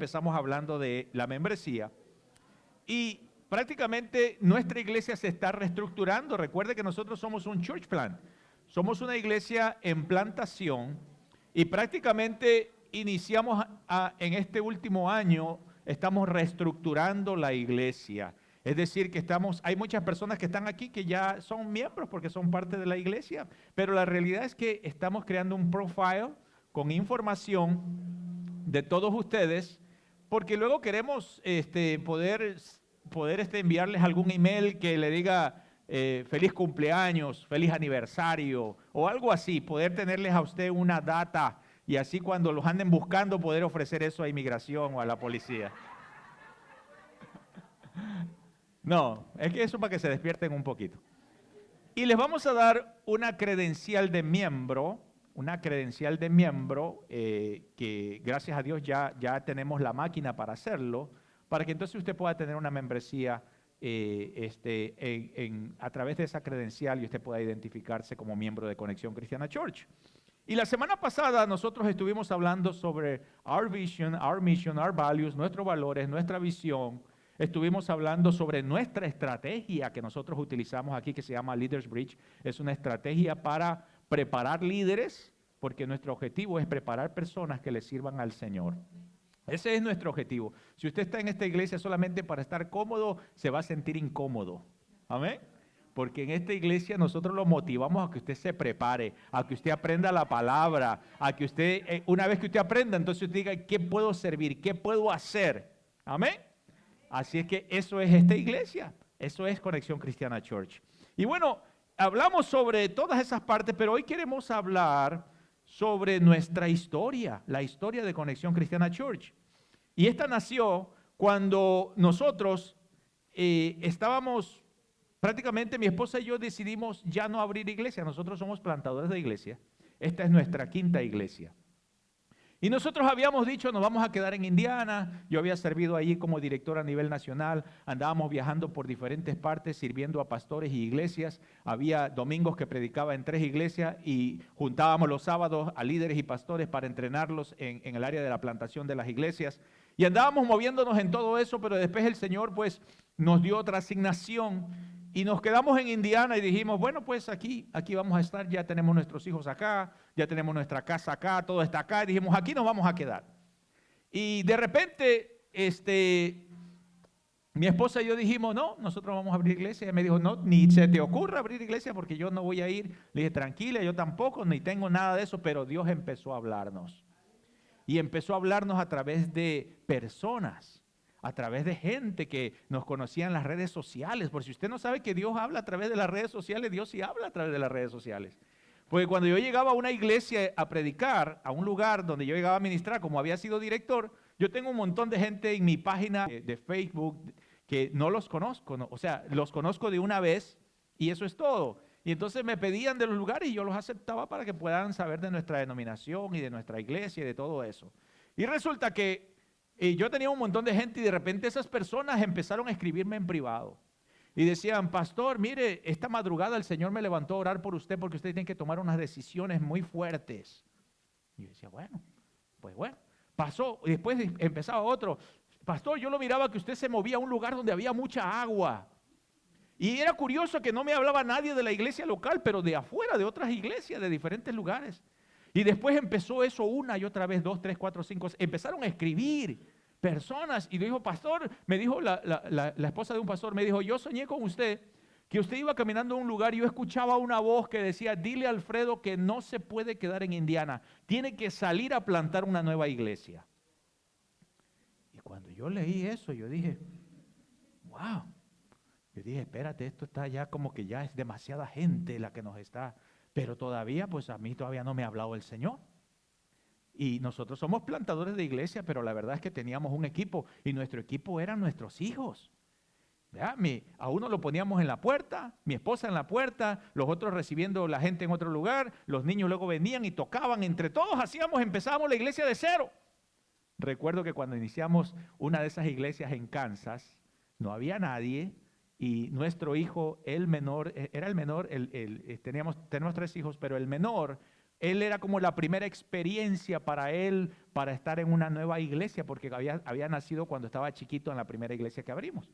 empezamos hablando de la membresía y prácticamente nuestra iglesia se está reestructurando. Recuerde que nosotros somos un church plant, somos una iglesia en plantación y prácticamente iniciamos en este último año, estamos reestructurando la iglesia. Es decir, que hay muchas personas que están aquí que ya son miembros porque son parte de la iglesia, pero la realidad es que estamos creando un profile con información de todos ustedes, porque luego queremos poder enviarles algún email que le diga feliz cumpleaños, feliz aniversario o algo así, poder tenerles a usted una data y así cuando los anden buscando poder ofrecer eso a inmigración o a la policía. No, es que eso para que se despierten un poquito. Y les vamos a dar una credencial de miembro, que gracias a Dios ya tenemos la máquina para hacerlo, para que entonces usted pueda tener una membresía a través de esa credencial y usted pueda identificarse como miembro de Conexión Cristiana Church. Y la semana pasada nosotros estuvimos hablando sobre our vision, our mission, our values, nuestros valores, nuestra visión. Estuvimos hablando sobre nuestra estrategia que nosotros utilizamos aquí, que se llama Leaders Bridge. Es una estrategia para preparar líderes, porque nuestro objetivo es preparar personas que le sirvan al Señor. Ese es nuestro objetivo. Si usted está en esta iglesia solamente para estar cómodo, se va a sentir incómodo. Amén. Porque en esta iglesia nosotros lo motivamos a que usted se prepare, a que usted aprenda la palabra, a que usted, una vez que usted aprenda, entonces usted diga, ¿qué puedo servir? ¿Qué puedo hacer? Amén. Así es que eso es esta iglesia, eso es Conexión Cristiana Church. Y bueno, hablamos sobre todas esas partes, pero hoy queremos hablar sobre nuestra historia, la historia de Conexión Cristiana Church. Y esta nació cuando nosotros estábamos, prácticamente mi esposa y yo decidimos ya no abrir iglesia, nosotros somos plantadores de iglesia, esta es nuestra quinta iglesia. Y nosotros habíamos dicho, nos vamos a quedar en Indiana. Yo había servido allí como director a nivel nacional. Andábamos viajando por diferentes partes, sirviendo a pastores y iglesias. Había domingos que predicaba en 3 iglesias y juntábamos los sábados a líderes y pastores para entrenarlos en el área de la plantación de las iglesias. Y andábamos moviéndonos en todo eso, pero después el Señor pues nos dio otra asignación. Y nos quedamos en Indiana y dijimos, bueno, pues aquí vamos a estar, ya tenemos nuestros hijos acá, ya tenemos nuestra casa acá, todo está acá. Y dijimos, aquí nos vamos a quedar. Y de repente, mi esposa y yo dijimos, no, nosotros vamos a abrir iglesia. Ella me dijo, no, ni se te ocurra abrir iglesia porque yo no voy a ir. Le dije, tranquila, yo tampoco, ni tengo nada de eso, pero Dios empezó a hablarnos. Y empezó a hablarnos a través de personas, a través de gente que nos conocía en las redes sociales. Por si usted no sabe que Dios habla a través de las redes sociales, Dios sí habla a través de las redes sociales. Porque cuando yo llegaba a una iglesia a predicar, a un lugar donde yo llegaba a ministrar, como había sido director, yo tengo un montón de gente en mi página de Facebook que no los conozco, ¿no? O sea, los conozco de una vez y eso es todo. Y entonces me pedían de los lugares y yo los aceptaba para que puedan saber de nuestra denominación y de nuestra iglesia y de todo eso. Y resulta que yo tenía un montón de gente y de repente esas personas empezaron a escribirme en privado. Y decían, pastor, mire, esta madrugada el Señor me levantó a orar por usted porque usted tiene que tomar unas decisiones muy fuertes. Y yo decía, bueno, pues bueno. Pasó, y después empezaba otro. Pastor, yo lo miraba que usted se movía a un lugar donde había mucha agua. Y era curioso que no me hablaba nadie de la iglesia local, pero de afuera, de otras iglesias, de diferentes lugares. Y después empezó eso una y otra vez, 2, 3, 4, 5, empezaron a escribir personas. Y dijo, pastor, me dijo la esposa de un pastor, me dijo, yo soñé con usted, que usted iba caminando a un lugar y yo escuchaba una voz que decía, dile a Alfredo que no se puede quedar en Indiana, tiene que salir a plantar una nueva iglesia. Y cuando yo leí eso, yo dije, wow. Yo dije, espérate, esto está ya como que ya es demasiada gente la que nos está, pero todavía, pues a mí todavía no me ha hablado el Señor. Y nosotros somos plantadores de iglesia, pero la verdad es que teníamos un equipo y nuestro equipo eran nuestros hijos. A uno lo poníamos en la puerta, mi esposa en la puerta, los otros recibiendo la gente en otro lugar, los niños luego venían y tocaban, entre todos empezábamos la iglesia de cero. Recuerdo que cuando iniciamos una de esas iglesias en Kansas, no había nadie. Y nuestro hijo, el menor, era el menor, tenemos 3 hijos, pero el menor Él era como la primera experiencia para él, para estar en una nueva iglesia, porque había nacido cuando estaba chiquito en la primera iglesia que abrimos.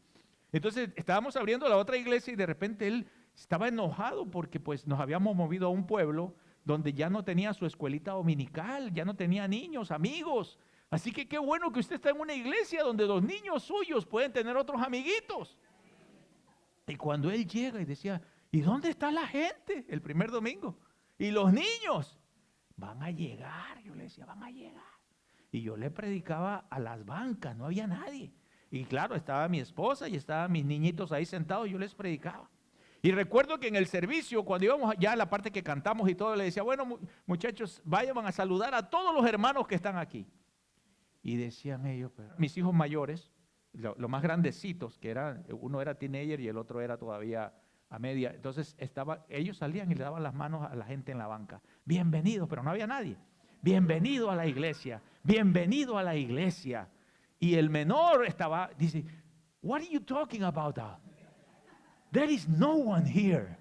Entonces estábamos abriendo la otra iglesia y de repente él estaba enojado porque pues nos habíamos movido a un pueblo donde ya no tenía su escuelita dominical, ya no tenía niños, amigos. Así que qué bueno que usted está en una iglesia donde los niños suyos pueden tener otros amiguitos. Y cuando él llega y decía, ¿y dónde está la gente el primer domingo? Y los niños van a llegar. Yo le decía, van a llegar. Y yo le predicaba a las bancas, no había nadie. Y claro, estaba mi esposa y estaban mis niñitos ahí sentados, yo les predicaba. Y recuerdo que en el servicio, cuando íbamos ya a la parte que cantamos y todo, le decía, bueno muchachos, vayan a saludar a todos los hermanos que están aquí. Y decían ellos, mis hijos mayores, los más grandecitos, que eran, uno era teenager y el otro era todavía a media. Entonces ellos salían y le daban las manos a la gente en la banca. Bienvenidos, pero no había nadie. Bienvenido a la iglesia, bienvenido a la iglesia. Y el menor dice, what are you talking about? There is no one here.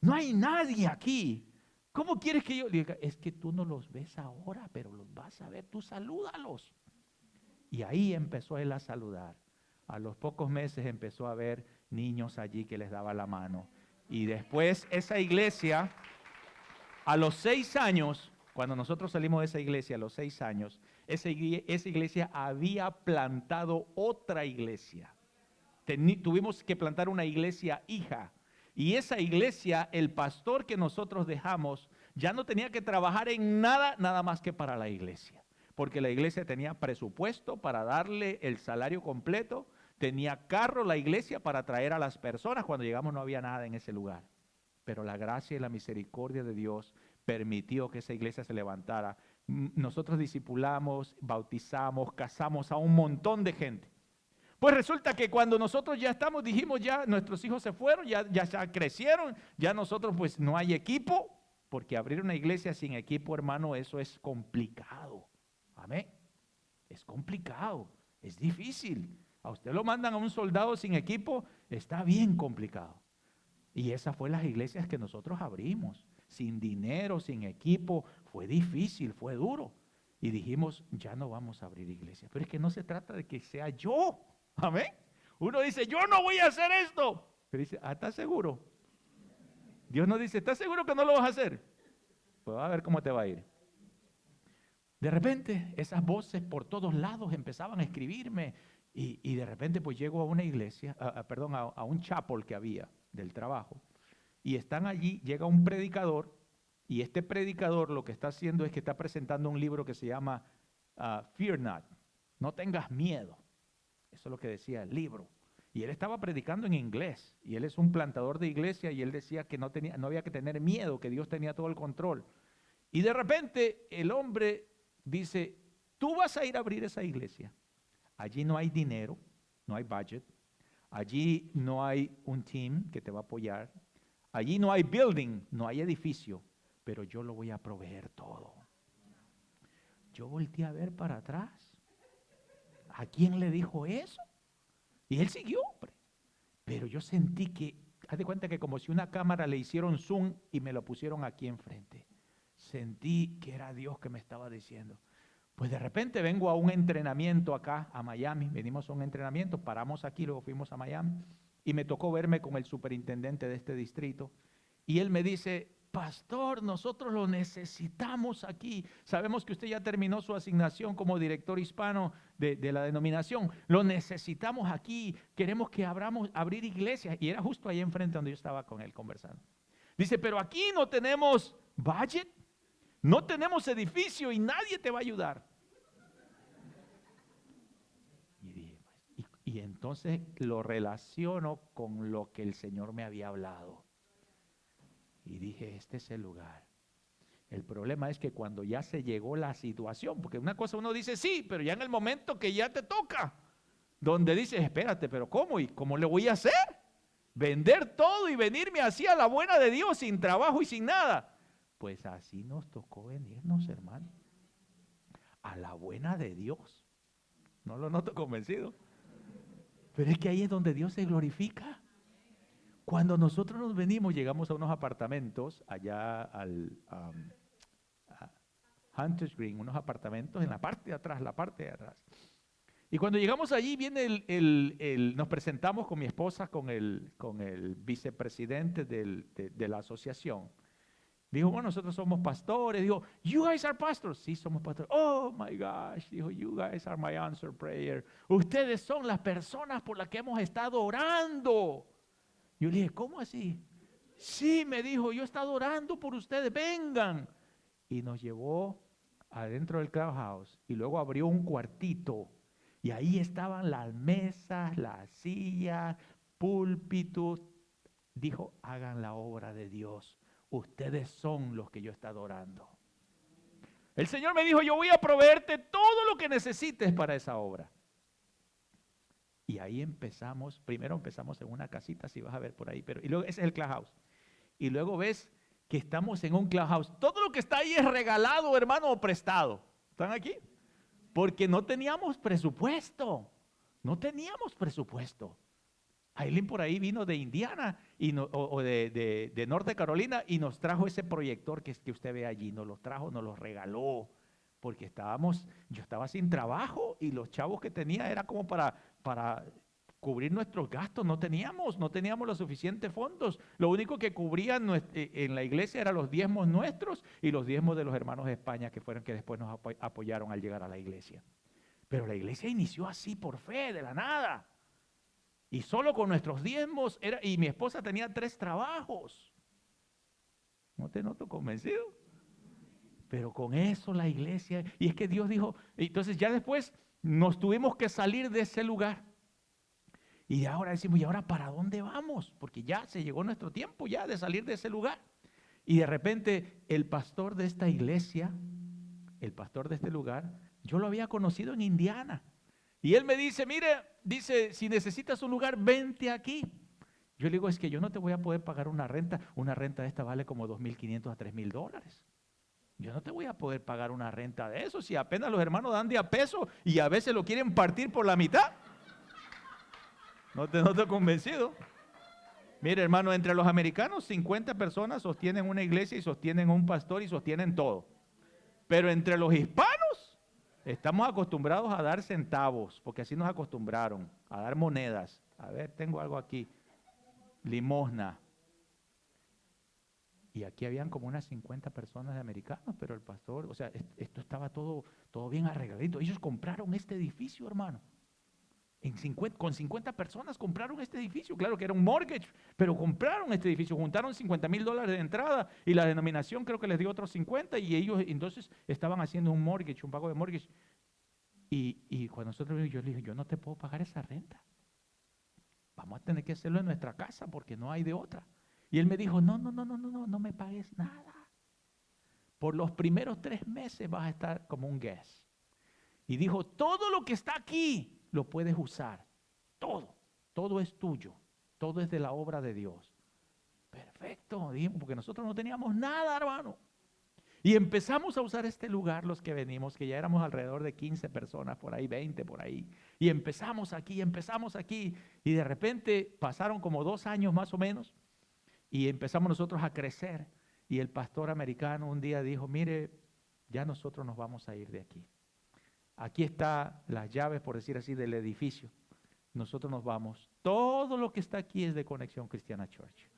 No hay nadie aquí. ¿Cómo quieres que yo diga? Es que tú no los ves ahora, pero los vas a ver. Tú salúdalos. Y ahí empezó él a saludar. A los pocos meses empezó a ver niños allí que les daba la mano. Y después esa iglesia, a los 6 años, cuando nosotros salimos de esa iglesia, a los 6 años, esa iglesia había plantado otra iglesia. Tuvimos que plantar una iglesia hija. Y esa iglesia, el pastor que nosotros dejamos, ya no tenía que trabajar en nada más que para la iglesia. Porque la iglesia tenía presupuesto para darle el salario completo, tenía carro la iglesia para traer a las personas. Cuando llegamos no había nada en ese lugar. Pero la gracia y la misericordia de Dios permitió que esa iglesia se levantara. Nosotros discipulamos, bautizamos, casamos a un montón de gente. Pues resulta que cuando nosotros ya dijimos ya, nuestros hijos se fueron, ya crecieron, ya nosotros pues no hay equipo, porque abrir una iglesia sin equipo, hermano, eso es complicado. Amén. Es complicado, es difícil. A usted lo mandan a un soldado sin equipo, está bien complicado. Y esas fueron las iglesias que nosotros abrimos, sin dinero, sin equipo, fue difícil, fue duro. Y dijimos, ya no vamos a abrir iglesia. Pero es que no se trata de que sea yo. Amén. Uno dice, yo no voy a hacer esto. Pero dice, ¿estás seguro? Dios nos dice, ¿estás seguro que no lo vas a hacer? Pues va a ver cómo te va a ir. De repente, esas voces por todos lados empezaban a escribirme. Y de repente, pues llego a una iglesia, a un chapel que había del trabajo. Y están allí, llega un predicador. Y este predicador lo que está haciendo es que está presentando un libro que se llama Fear Not. No tengas miedo. Eso es lo que decía el libro. Y él estaba predicando en inglés. Y él es un plantador de iglesia y él decía que no había que tener miedo, que Dios tenía todo el control. Y de repente el hombre dice, tú vas a ir a abrir esa iglesia. Allí no hay dinero, no hay budget. Allí no hay un team que te va a apoyar. Allí no hay building, no hay edificio. Pero yo lo voy a proveer todo. Yo volteé a ver para atrás. ¿A quién le dijo eso? Y él siguió, hombre. Pero yo sentí que, haz de cuenta que como si una cámara le hicieron zoom y me lo pusieron aquí enfrente. Sentí que era Dios que me estaba diciendo. Pues de repente vengo a un entrenamiento acá a Miami. Venimos a un entrenamiento, paramos aquí, luego fuimos a Miami. Y me tocó verme con el superintendente de este distrito. Y él me dice, pastor, nosotros lo necesitamos aquí. Sabemos que usted ya terminó su asignación como director hispano de la denominación. Lo necesitamos aquí. Queremos que abrir iglesias. Y era justo ahí enfrente donde yo estaba con él conversando. Dice, pero aquí no tenemos budget, no tenemos edificio y nadie te va a ayudar. Y entonces lo relaciono con lo que el Señor me había hablado. Y dije, este es el lugar. El problema es que cuando ya se llegó la situación, porque una cosa uno dice sí, pero ya en el momento que ya te toca, donde dices, espérate, pero ¿cómo? ¿Y cómo le voy a hacer? Vender todo y venirme así a la buena de Dios, sin trabajo y sin nada. Pues así nos tocó venirnos, hermano. A la buena de Dios. No lo noto convencido. Pero es que ahí es donde Dios se glorifica. Cuando nosotros nos venimos, llegamos a unos apartamentos allá Hunters Green, unos apartamentos en la parte de atrás, Y cuando llegamos allí, viene nos presentamos con mi esposa, con el vicepresidente de la asociación. Dijo, bueno, nosotros somos pastores. Dijo, you guys are pastors. Sí, somos pastores. Oh, my gosh. Dijo, you guys are my answer prayer. Ustedes son las personas por las que hemos estado orando. Yo le dije, ¿cómo así? Sí, me dijo, yo he estado orando por ustedes, vengan. Y nos llevó adentro del clubhouse y luego abrió un cuartito. Y ahí estaban las mesas, las sillas, púlpitos. Dijo, hagan la obra de Dios. Ustedes son los que yo he estado orando. El Señor me dijo, yo voy a proveerte todo lo que necesites para esa obra. Y ahí empezamos, primero empezamos en una casita, si vas a ver por ahí, y luego ese es el clubhouse. Y luego ves que estamos en un clubhouse. Todo lo que está ahí es regalado, hermano, o prestado. ¿Están aquí? Porque no teníamos presupuesto. No teníamos presupuesto. Aileen por ahí vino de Indiana o de Norte Carolina y nos trajo ese proyector que usted ve allí. Nos lo trajo, nos lo regaló. Porque yo estaba sin trabajo y los chavos que tenía era como para cubrir nuestros gastos. No teníamos los suficientes fondos. Lo único que cubrían en la iglesia eran los diezmos nuestros y los diezmos de los hermanos de España que fueron que después nos apoyaron al llegar a la iglesia. Pero la iglesia inició así por fe, de la nada. Y solo con nuestros diezmos y mi esposa tenía 3 trabajos. ¿No te noto convencido? Pero con eso la iglesia, y es que Dios dijo, entonces ya después nos tuvimos que salir de ese lugar. Y ahora decimos, ¿y ahora para dónde vamos? Porque ya se llegó nuestro tiempo ya de salir de ese lugar. Y de repente el pastor de esta iglesia, el pastor de este lugar, yo lo había conocido en Indiana. Y él me dice, mire, dice, si necesitas un lugar, vente aquí. Yo le digo, es que yo no te voy a poder pagar una renta de esta vale como $2,500 a $3,000. Yo no te voy a poder pagar una renta de eso si apenas los hermanos dan de a peso y a veces lo quieren partir por la mitad. No te he convencido. Mire, hermano, entre los americanos 50 personas sostienen una iglesia y sostienen un pastor y sostienen todo. Pero entre los hispanos estamos acostumbrados a dar centavos, porque así nos acostumbraron, a dar monedas. A ver, tengo algo aquí. Limosna. Y aquí habían como unas 50 personas de americanos, pero el pastor, o sea, esto estaba todo bien arregladito. Ellos compraron este edificio, hermano. Con 50 personas compraron este edificio. Claro que era un mortgage, pero compraron este edificio. Juntaron $50,000 de entrada y la denominación creo que les dio otros 50 y ellos entonces estaban haciendo un mortgage, un pago de mortgage. Y cuando yo le dije, yo no te puedo pagar esa renta. Vamos a tener que hacerlo en nuestra casa porque no hay de otra. Y él me dijo, no me pagues nada. Por los primeros 3 meses vas a estar como un guest. Y dijo, todo lo que está aquí lo puedes usar. Todo es tuyo. Todo es de la obra de Dios. Perfecto, dijimos, porque nosotros no teníamos nada, hermano. Y empezamos a usar este lugar, los que venimos, que ya éramos alrededor de 15 personas, por ahí, 20 por ahí. Y empezamos aquí. Y de repente pasaron como 2 años más o menos. Y empezamos nosotros a crecer. Y el pastor americano un día dijo, mire, ya nosotros nos vamos a ir de aquí. Aquí están las llaves, por decir así, del edificio. Nosotros nos vamos. Todo lo que está aquí es de Conexión Cristiana Church.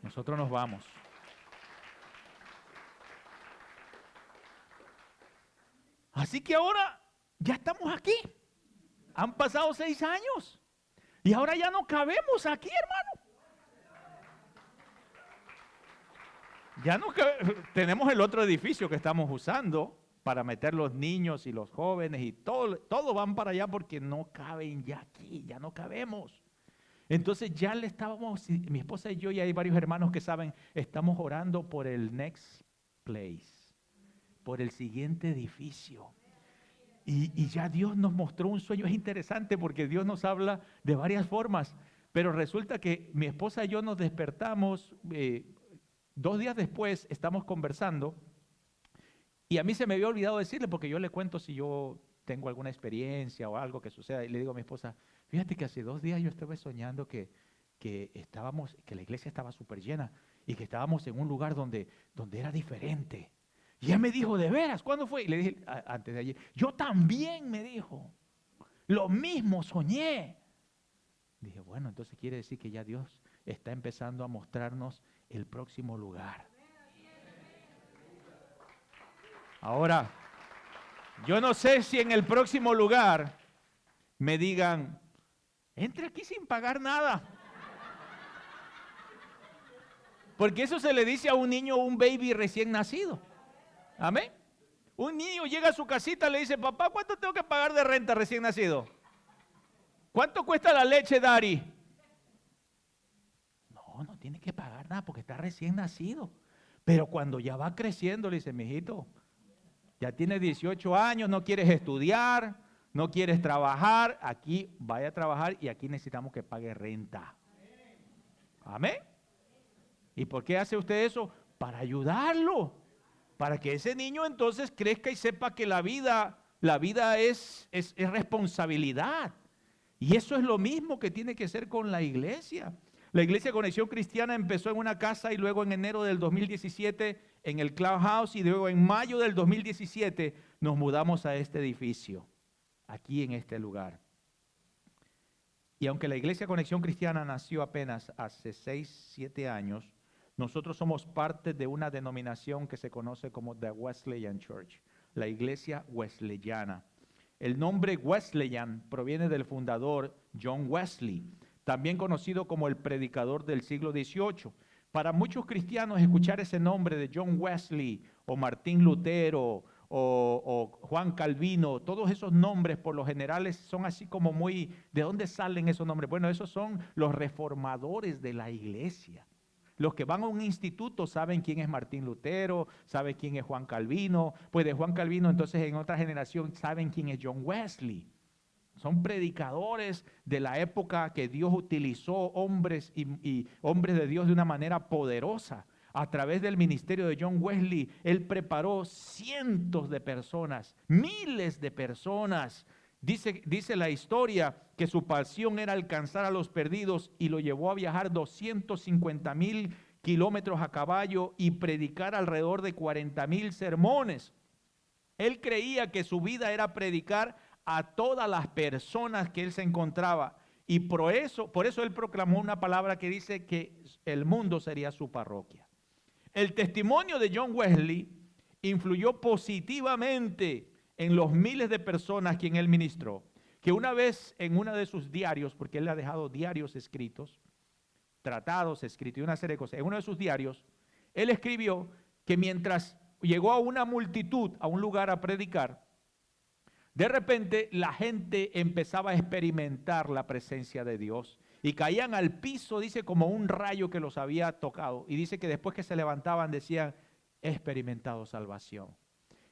Nosotros nos vamos. Así que ahora ya estamos aquí. Han pasado 6 años. Y ahora ya no cabemos aquí, hermano. Tenemos el otro edificio que estamos usando para meter los niños y los jóvenes y todo van para allá porque no caben ya aquí, ya no cabemos. Entonces ya mi esposa y yo, y hay varios hermanos que saben, estamos orando por el next place, por el siguiente edificio. Y ya Dios nos mostró un sueño. Es interesante porque Dios nos habla de varias formas, pero resulta que mi esposa y yo nos despertamos, 2 días después estamos conversando y a mí se me había olvidado decirle, porque yo le cuento si yo tengo alguna experiencia o algo que suceda, y le digo a mi esposa, fíjate que hace 2 días yo estuve soñando que la iglesia estaba súper llena y que estábamos en un lugar donde era diferente, Y él me dijo, ¿de veras? ¿Cuándo fue? Y le dije, antes de ayer. Yo también, me dijo. Lo mismo soñé. Dije, bueno, entonces quiere decir que ya Dios está empezando a mostrarnos el próximo lugar. Ahora, yo no sé si en el próximo lugar me digan, entre aquí sin pagar nada. Porque eso se le dice a un niño, un baby recién nacido. Amén. Un niño llega a su casita y le dice, papá, ¿cuánto tengo que pagar de renta recién nacido? ¿Cuánto cuesta la leche, Dari? No, no tiene que pagar nada porque está recién nacido. Pero cuando ya va creciendo, le dice, mijito, ya tienes 18 años, no quieres estudiar, no quieres trabajar, aquí vaya a trabajar y aquí necesitamos que pague renta. Amén. ¿Y por qué hace usted eso? Para ayudarlo, para que ese niño entonces crezca y sepa que la vida es responsabilidad. Y eso es lo mismo que tiene que ser con la iglesia. La iglesia Conexión Cristiana empezó en una casa y luego en enero del 2017 en el Clubhouse y luego en mayo del 2017 nos mudamos a este edificio, aquí en este lugar. Y aunque la iglesia Conexión Cristiana nació apenas hace 6, 7 años, nosotros somos parte de una denominación que se conoce como The Wesleyan Church, la iglesia wesleyana. El nombre Wesleyan proviene del fundador John Wesley, también conocido como el predicador del siglo XVIII. Para muchos cristianos escuchar ese nombre de John Wesley o Martín Lutero o Juan Calvino, todos esos nombres por lo general son así como muy, ¿de dónde salen esos nombres? Bueno, esos son los reformadores de la iglesia. Los que van a un instituto saben quién es Martín Lutero, saben quién es Juan Calvino. Pues de Juan Calvino entonces en otra generación saben quién es John Wesley. Son predicadores de la época que Dios utilizó hombres y hombres de Dios de una manera poderosa. A través del ministerio de John Wesley, él preparó cientos de personas, miles de personas. Dice la historia que su pasión era alcanzar a los perdidos y lo llevó a viajar 250,000 kilómetros a caballo y predicar alrededor de 40,000 sermones. Él creía que su vida era predicar a todas las personas que él se encontraba y por eso él proclamó una palabra que dice que el mundo sería su parroquia. El testimonio de John Wesley influyó positivamente en los miles de personas a quien él ministró, que una vez en uno de sus diarios, porque él le ha dejado diarios escritos, tratados escritos y una serie de cosas, en uno de sus diarios, él escribió que mientras llegó a una multitud, a un lugar a predicar, de repente la gente empezaba a experimentar la presencia de Dios y caían al piso, dice, como un rayo que los había tocado. Y dice que después que se levantaban decían, he experimentado salvación.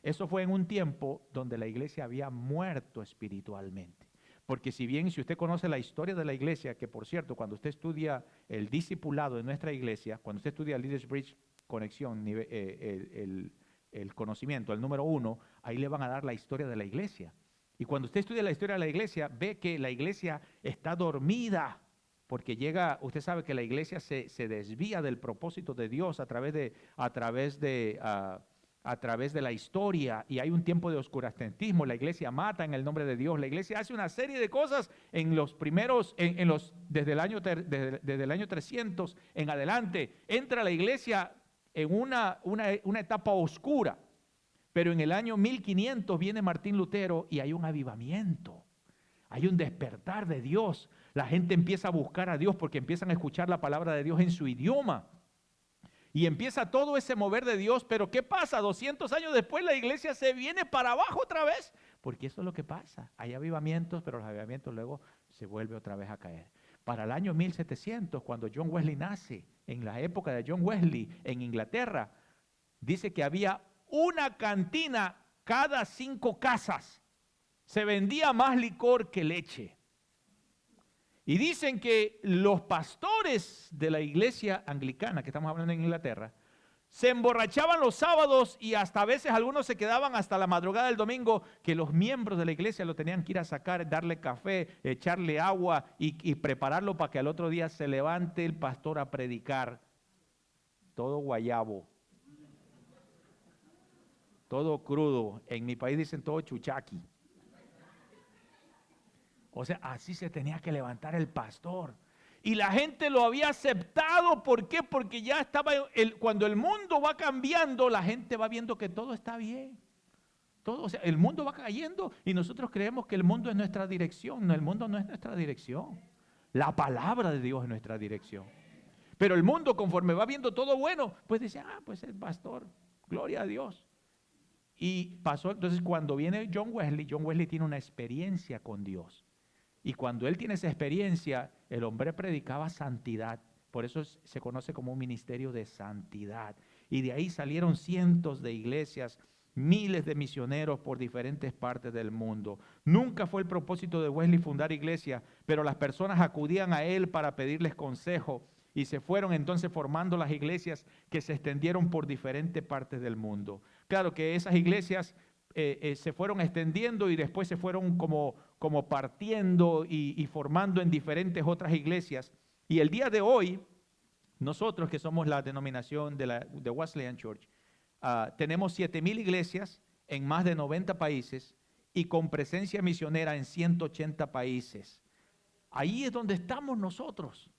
Eso fue en un tiempo donde la iglesia había muerto espiritualmente. Porque si usted conoce la historia de la iglesia, que por cierto, cuando usted estudia el discipulado de nuestra iglesia, cuando usted estudia Leaders Bridge Conexión, el conocimiento, el número 1, ahí le van a dar la historia de la iglesia. Y cuando usted estudia la historia de la iglesia, ve que la iglesia está dormida, porque usted sabe que la iglesia se desvía del propósito de Dios a través de la historia, y hay un tiempo de oscurantismo. La iglesia mata en el nombre de Dios, la iglesia hace una serie de cosas en los primeros, desde el año 300 en adelante, entra la iglesia en una etapa oscura, pero en el año 1500 viene Martín Lutero y hay un avivamiento, hay un despertar de Dios, la gente empieza a buscar a Dios porque empiezan a escuchar la palabra de Dios en su idioma. Y empieza todo ese mover de Dios, pero ¿qué pasa? 200 años después la iglesia se viene para abajo otra vez, porque eso es lo que pasa. Hay avivamientos, pero los avivamientos luego se vuelve otra vez a caer. Para el año 1700, cuando John Wesley nace, en la época de John Wesley en Inglaterra, dice que había una cantina cada 5 casas. Se vendía más licor que leche. Y dicen que los pastores de la iglesia anglicana, que estamos hablando en Inglaterra, se emborrachaban los sábados y hasta a veces algunos se quedaban hasta la madrugada del domingo, que los miembros de la iglesia lo tenían que ir a sacar, darle café, echarle agua y prepararlo para que al otro día se levante el pastor a predicar. Todo guayabo. todo crudo. En mi país dicen todo chuchaqui. O sea, así se tenía que levantar el pastor. Y la gente lo había aceptado. ¿Por qué? Porque ya estaba, cuando el mundo va cambiando, la gente va viendo que todo está bien. Todo, o sea, el mundo va cayendo y nosotros creemos que el mundo es nuestra dirección. No, el mundo no es nuestra dirección. La palabra de Dios es nuestra dirección. Pero el mundo, conforme va viendo todo bueno, pues dice, pues el pastor, gloria a Dios. Y pasó, entonces cuando viene John Wesley tiene una experiencia con Dios. Y cuando él tiene esa experiencia, el hombre predicaba santidad. Por eso se conoce como un ministerio de santidad. Y de ahí salieron cientos de iglesias, miles de misioneros por diferentes partes del mundo. Nunca fue el propósito de Wesley fundar iglesia, pero las personas acudían a él para pedirles consejo. Y se fueron entonces formando las iglesias que se extendieron por diferentes partes del mundo. Claro que esas iglesias se fueron extendiendo y después se fueron como partiendo y formando en diferentes otras iglesias. Y el día de hoy, nosotros que somos la denominación de Wesleyan Church, tenemos 7,000 iglesias en más de 90 países y con presencia misionera en 180 países. Ahí es donde estamos nosotros,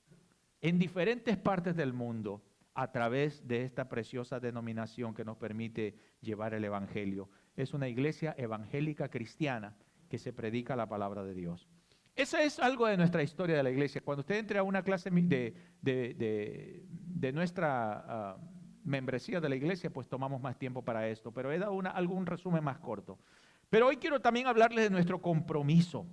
en diferentes partes del mundo, a través de esta preciosa denominación que nos permite llevar el evangelio. Es una iglesia evangélica cristiana que se predica la palabra de Dios. Esa es algo de nuestra historia de la iglesia. Cuando usted entre a una clase de nuestra membresía de la iglesia, pues tomamos más tiempo para esto. Pero he dado algún resumen más corto. Pero hoy quiero también hablarles de nuestro compromiso.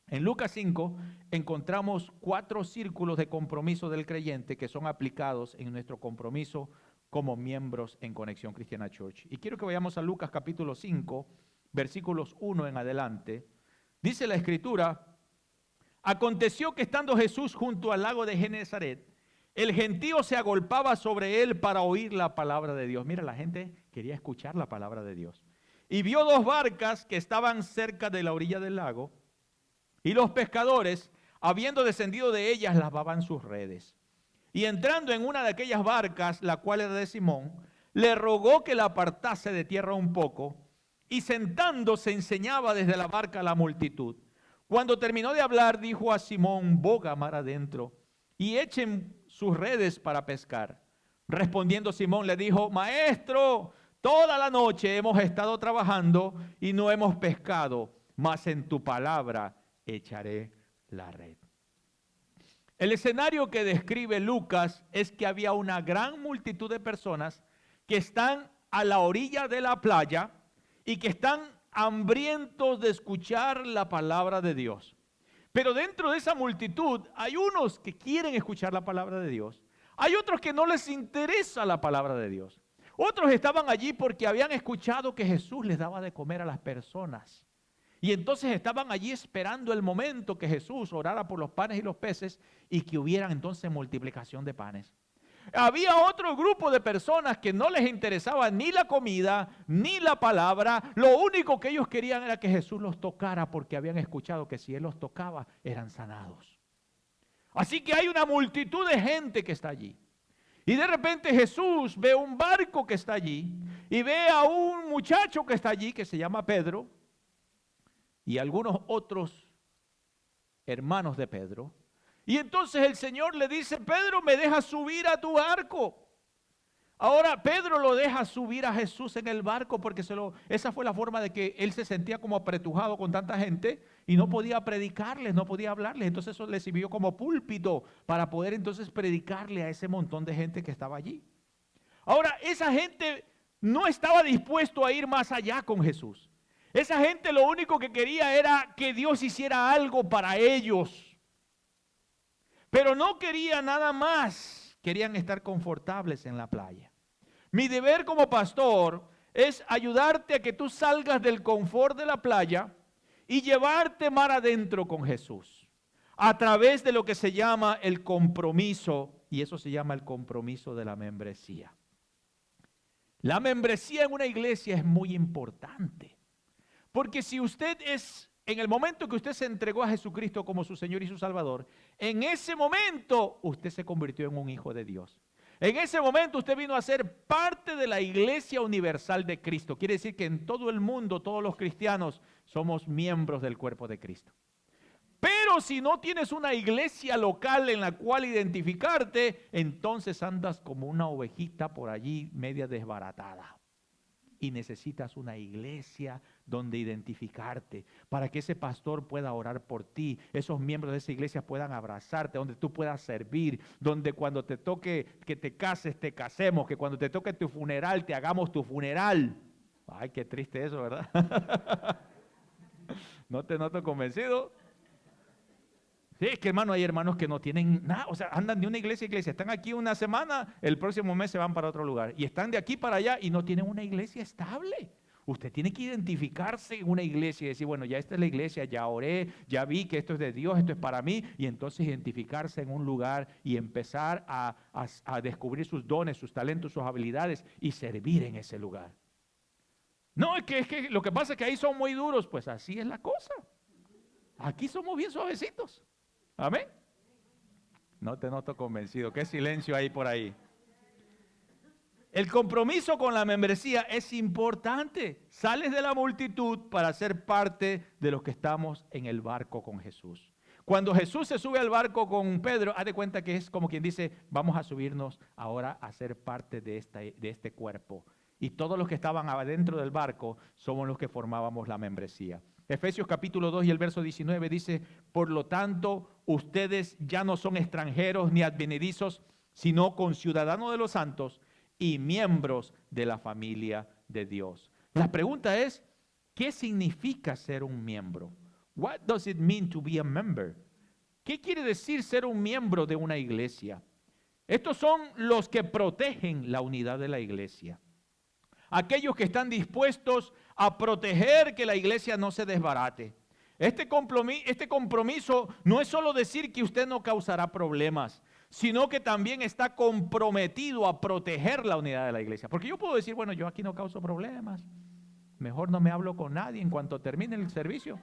En Lucas 5 encontramos 4 círculos de compromiso del creyente que son aplicados en nuestro compromiso como miembros en Conexión Cristiana Church. Y quiero que vayamos a Lucas capítulo 5, versículos 1 en adelante. Dice la Escritura: aconteció que estando Jesús junto al lago de Genezaret, el gentío se agolpaba sobre él para oír la palabra de Dios. Mira, la gente quería escuchar la palabra de Dios. Y vio 2 barcas que estaban cerca de la orilla del lago, y los pescadores, habiendo descendido de ellas, lavaban sus redes. Y entrando en una de aquellas barcas, la cual era de Simón, le rogó que la apartase de tierra un poco, y sentándose enseñaba desde la barca a la multitud. Cuando terminó de hablar, dijo a Simón: boga mar adentro, y echen sus redes para pescar. Respondiendo Simón le dijo: maestro, toda la noche hemos estado trabajando y no hemos pescado, mas en tu palabra echaré la red. El escenario que describe Lucas es que había una gran multitud de personas que están a la orilla de la playa y que están hambrientos de escuchar la palabra de Dios. Pero dentro de esa multitud hay unos que quieren escuchar la palabra de Dios. Hay otros que no les interesa la palabra de Dios. Otros estaban allí porque habían escuchado que Jesús les daba de comer a las personas. Y entonces estaban allí esperando el momento que Jesús orara por los panes y los peces y que hubiera entonces multiplicación de panes. Había otro grupo de personas que no les interesaba ni la comida, ni la palabra. Lo único que ellos querían era que Jesús los tocara porque habían escuchado que si Él los tocaba eran sanados. Así que hay una multitud de gente que está allí. Y de repente Jesús ve un barco que está allí y ve a un muchacho que está allí que se llama Pedro y algunos otros hermanos de Pedro. Y entonces el Señor le dice: Pedro, ¿me dejas subir a tu barco? Ahora Pedro lo deja subir a Jesús en el barco porque esa fue la forma de que él se sentía como apretujado con tanta gente y no podía predicarles, no podía hablarles. Entonces eso le sirvió como púlpito para poder entonces predicarle a ese montón de gente que estaba allí. Ahora, esa gente no estaba dispuesto a ir más allá con Jesús. Esa gente lo único que quería era que Dios hiciera algo para ellos. Pero no quería nada más, querían estar confortables en la playa. Mi deber como pastor es ayudarte a que tú salgas del confort de la playa y llevarte mar adentro con Jesús, a través de lo que se llama el compromiso, y eso se llama el compromiso de la membresía. La membresía en una iglesia es muy importante, porque si usted en el momento que usted se entregó a Jesucristo como su Señor y su Salvador, en ese momento usted se convirtió en un hijo de Dios. En ese momento usted vino a ser parte de la Iglesia Universal de Cristo. Quiere decir que en todo el mundo, todos los cristianos somos miembros del cuerpo de Cristo. Pero si no tienes una iglesia local en la cual identificarte, entonces andas como una ovejita por allí media desbaratada. Y necesitas una iglesia donde identificarte, para que ese pastor pueda orar por ti, esos miembros de esa iglesia puedan abrazarte, donde tú puedas servir, donde cuando te toque que te cases, te casemos, que cuando te toque tu funeral, te hagamos tu funeral. Ay, qué triste eso, ¿verdad? ¿No te noto convencido? Sí, es que hermano, hay hermanos que no tienen nada, o sea, andan de una iglesia a iglesia, están aquí una semana, el próximo mes se van para otro lugar, y están de aquí para allá y no tienen una iglesia estable. Usted tiene que identificarse en una iglesia y decir, bueno, ya esta es la iglesia, ya oré, ya vi que esto es de Dios, esto es para mí, y entonces identificarse en un lugar y empezar a descubrir sus dones, sus talentos, sus habilidades y servir en ese lugar. No, es que lo que pasa es que ahí son muy duros, pues así es la cosa. Aquí somos bien suavecitos. Amén. No te noto convencido. Qué silencio hay por ahí. El compromiso con la membresía es importante. Sales de la multitud para ser parte de los que estamos en el barco con Jesús. Cuando Jesús se sube al barco con Pedro, haz de cuenta que es como quien dice, vamos a subirnos ahora a ser parte de este cuerpo. Y todos los que estaban adentro del barco somos los que formábamos la membresía. Efesios capítulo 2 y el verso 19 dice, por lo tanto, ustedes ya no son extranjeros ni advenedizos, sino conciudadanos de los santos y miembros de la familia de Dios. La pregunta es, ¿qué significa ser un miembro? What does it mean to be a member? ¿Qué quiere decir ser un miembro de una iglesia? Estos son los que protegen la unidad de la iglesia. Aquellos que están dispuestos a proteger que la iglesia no se desbarate. Este compromiso no es solo decir que usted no causará problemas, sino que también está comprometido a proteger la unidad de la iglesia. Porque yo puedo decir, bueno, yo aquí no causo problemas, mejor no me hablo con nadie en cuanto termine el servicio.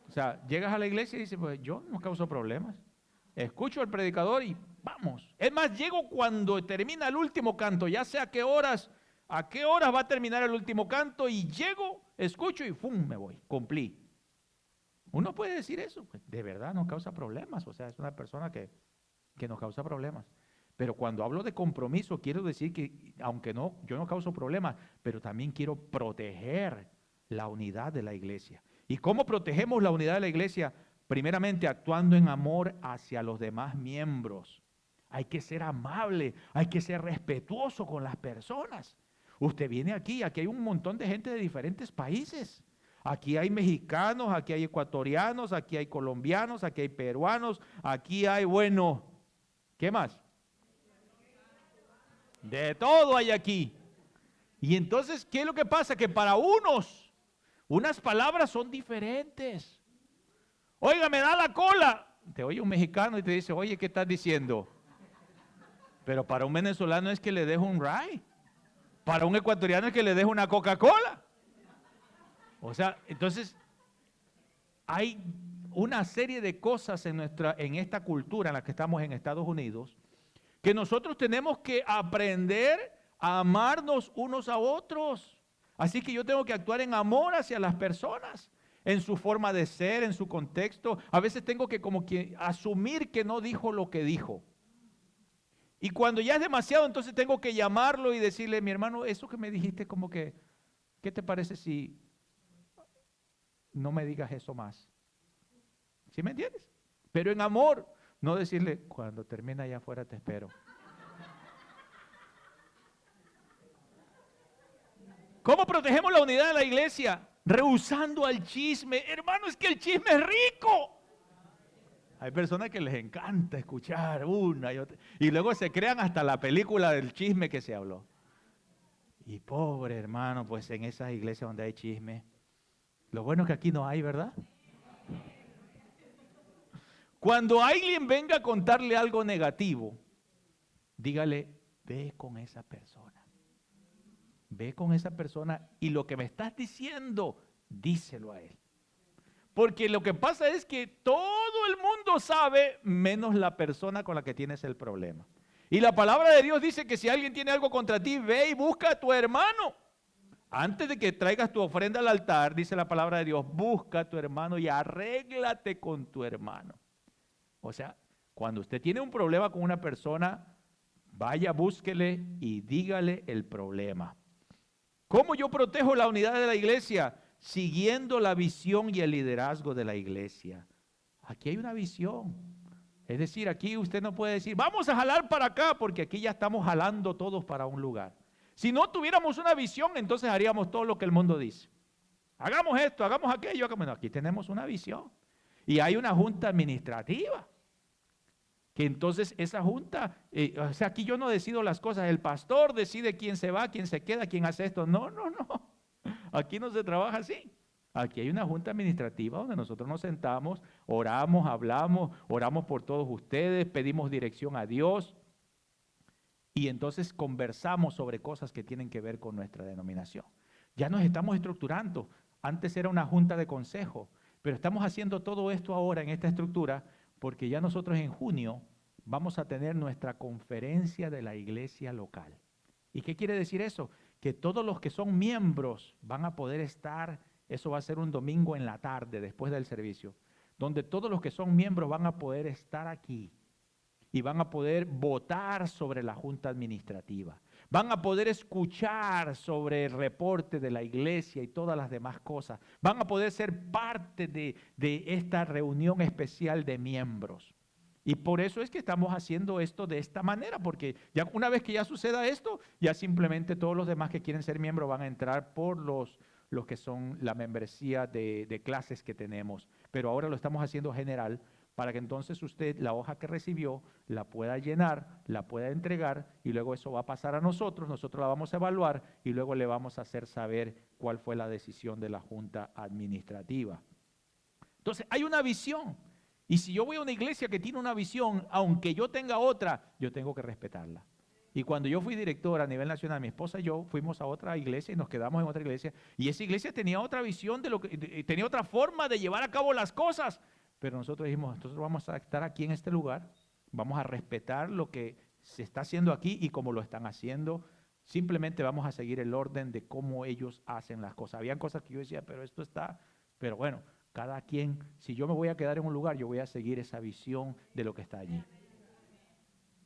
O sea, llegas a la iglesia y dices, pues yo no causo problemas. Escucho al predicador y vamos. Es más, llego cuando termina el último canto, ya sé a qué horas va a terminar el último canto y llego, escucho y ¡fum! Me voy, cumplí. Uno puede decir eso, pues, de verdad no causa problemas, o sea, es una persona que nos causa problemas. Pero cuando hablo de compromiso, quiero decir que, aunque yo no causo problemas, pero también quiero proteger la unidad de la iglesia. ¿Y cómo protegemos la unidad de la iglesia? Primeramente, actuando en amor hacia los demás miembros. Hay que ser amable, hay que ser respetuoso con las personas. Usted viene aquí hay un montón de gente de diferentes países. Aquí hay mexicanos, aquí hay ecuatorianos, aquí hay colombianos, aquí hay peruanos, aquí hay, bueno, ¿qué más? De todo hay aquí. Y entonces, ¿qué es lo que pasa? Que para unas palabras son diferentes. Oiga, me da la cola. Te oye un mexicano y te dice, oye, ¿qué estás diciendo? Pero para un venezolano es que le dejo un ray. Para un ecuatoriano es que le dejo una Coca-Cola. O sea, entonces, hay una serie de cosas en esta cultura en la que estamos en Estados Unidos, que nosotros tenemos que aprender a amarnos unos a otros. Así que yo tengo que actuar en amor hacia las personas, en su forma de ser, en su contexto. A veces tengo que como que asumir que no dijo lo que dijo. Y cuando ya es demasiado, entonces tengo que llamarlo y decirle, mi hermano, eso que me dijiste como que, ¿qué te parece si no me digas eso más? ¿Sí me entiendes? Pero en amor, no decirle, cuando termine allá afuera te espero. ¿Cómo protegemos la unidad de la iglesia? Rehusando al chisme. Hermano, es que el chisme es rico. Hay personas que les encanta escuchar una y otra. Y luego se crean hasta la película del chisme que se habló. Y pobre hermano, pues en esas iglesias donde hay chisme. Lo bueno es que aquí no hay, ¿verdad? Cuando alguien venga a contarle algo negativo, dígale, ve con esa persona. Ve con esa persona y lo que me estás diciendo, díselo a él. Porque lo que pasa es que todo el mundo sabe, menos la persona con la que tienes el problema. Y la palabra de Dios dice que si alguien tiene algo contra ti, ve y busca a tu hermano. Antes de que traigas tu ofrenda al altar, dice la palabra de Dios, busca a tu hermano y arréglate con tu hermano. O sea, cuando usted tiene un problema con una persona, vaya, búsquele y dígale el problema. ¿Cómo yo protejo la unidad de la iglesia? Siguiendo la visión y el liderazgo de la iglesia. Aquí hay una visión. Es decir, aquí usted no puede decir, vamos a jalar para acá, porque aquí ya estamos jalando todos para un lugar. Si no tuviéramos una visión, entonces haríamos todo lo que el mundo dice. Hagamos esto, hagamos aquello. Bueno, aquí tenemos una visión. Y hay una junta administrativa. Que entonces esa junta, o sea, aquí yo no decido las cosas. El pastor decide quién se va, quién se queda, quién hace esto. No, no, no. Aquí no se trabaja así. Aquí hay una junta administrativa donde nosotros nos sentamos, oramos, hablamos, oramos por todos ustedes, pedimos dirección a Dios y entonces conversamos sobre cosas que tienen que ver con nuestra denominación. Ya nos estamos estructurando. Antes era una junta de consejo, pero estamos haciendo todo esto ahora en esta estructura porque ya nosotros en junio vamos a tener nuestra conferencia de la iglesia local. ¿Y qué quiere decir eso? Que todos los que son miembros van a poder estar, eso va a ser un domingo en la tarde después del servicio, donde todos los que son miembros van a poder estar aquí y van a poder votar sobre la junta administrativa. Van a poder escuchar sobre el reporte de la iglesia y todas las demás cosas. Van a poder ser parte de esta reunión especial de miembros. Y por eso es que estamos haciendo esto de esta manera, porque ya una vez que ya suceda esto, ya simplemente todos los demás que quieren ser miembros van a entrar por los que son la membresía de clases que tenemos. Pero ahora lo estamos haciendo general, para que entonces usted la hoja que recibió la pueda llenar, la pueda entregar y luego eso va a pasar a nosotros la vamos a evaluar y luego le vamos a hacer saber cuál fue la decisión de la junta administrativa. Entonces hay una visión y si yo voy a una iglesia que tiene una visión, aunque yo tenga otra, yo tengo que respetarla. Y cuando yo fui director a nivel nacional, mi esposa y yo fuimos a otra iglesia y nos quedamos en otra iglesia y esa iglesia tenía otra visión, tenía otra forma de llevar a cabo las cosas. Pero nosotros dijimos, nosotros vamos a estar aquí en este lugar, vamos a respetar lo que se está haciendo aquí y cómo lo están haciendo. Simplemente vamos a seguir el orden de cómo ellos hacen las cosas. Habían cosas que yo decía, pero esto está, pero bueno, cada quien, si yo me voy a quedar en un lugar, yo voy a seguir esa visión de lo que está allí.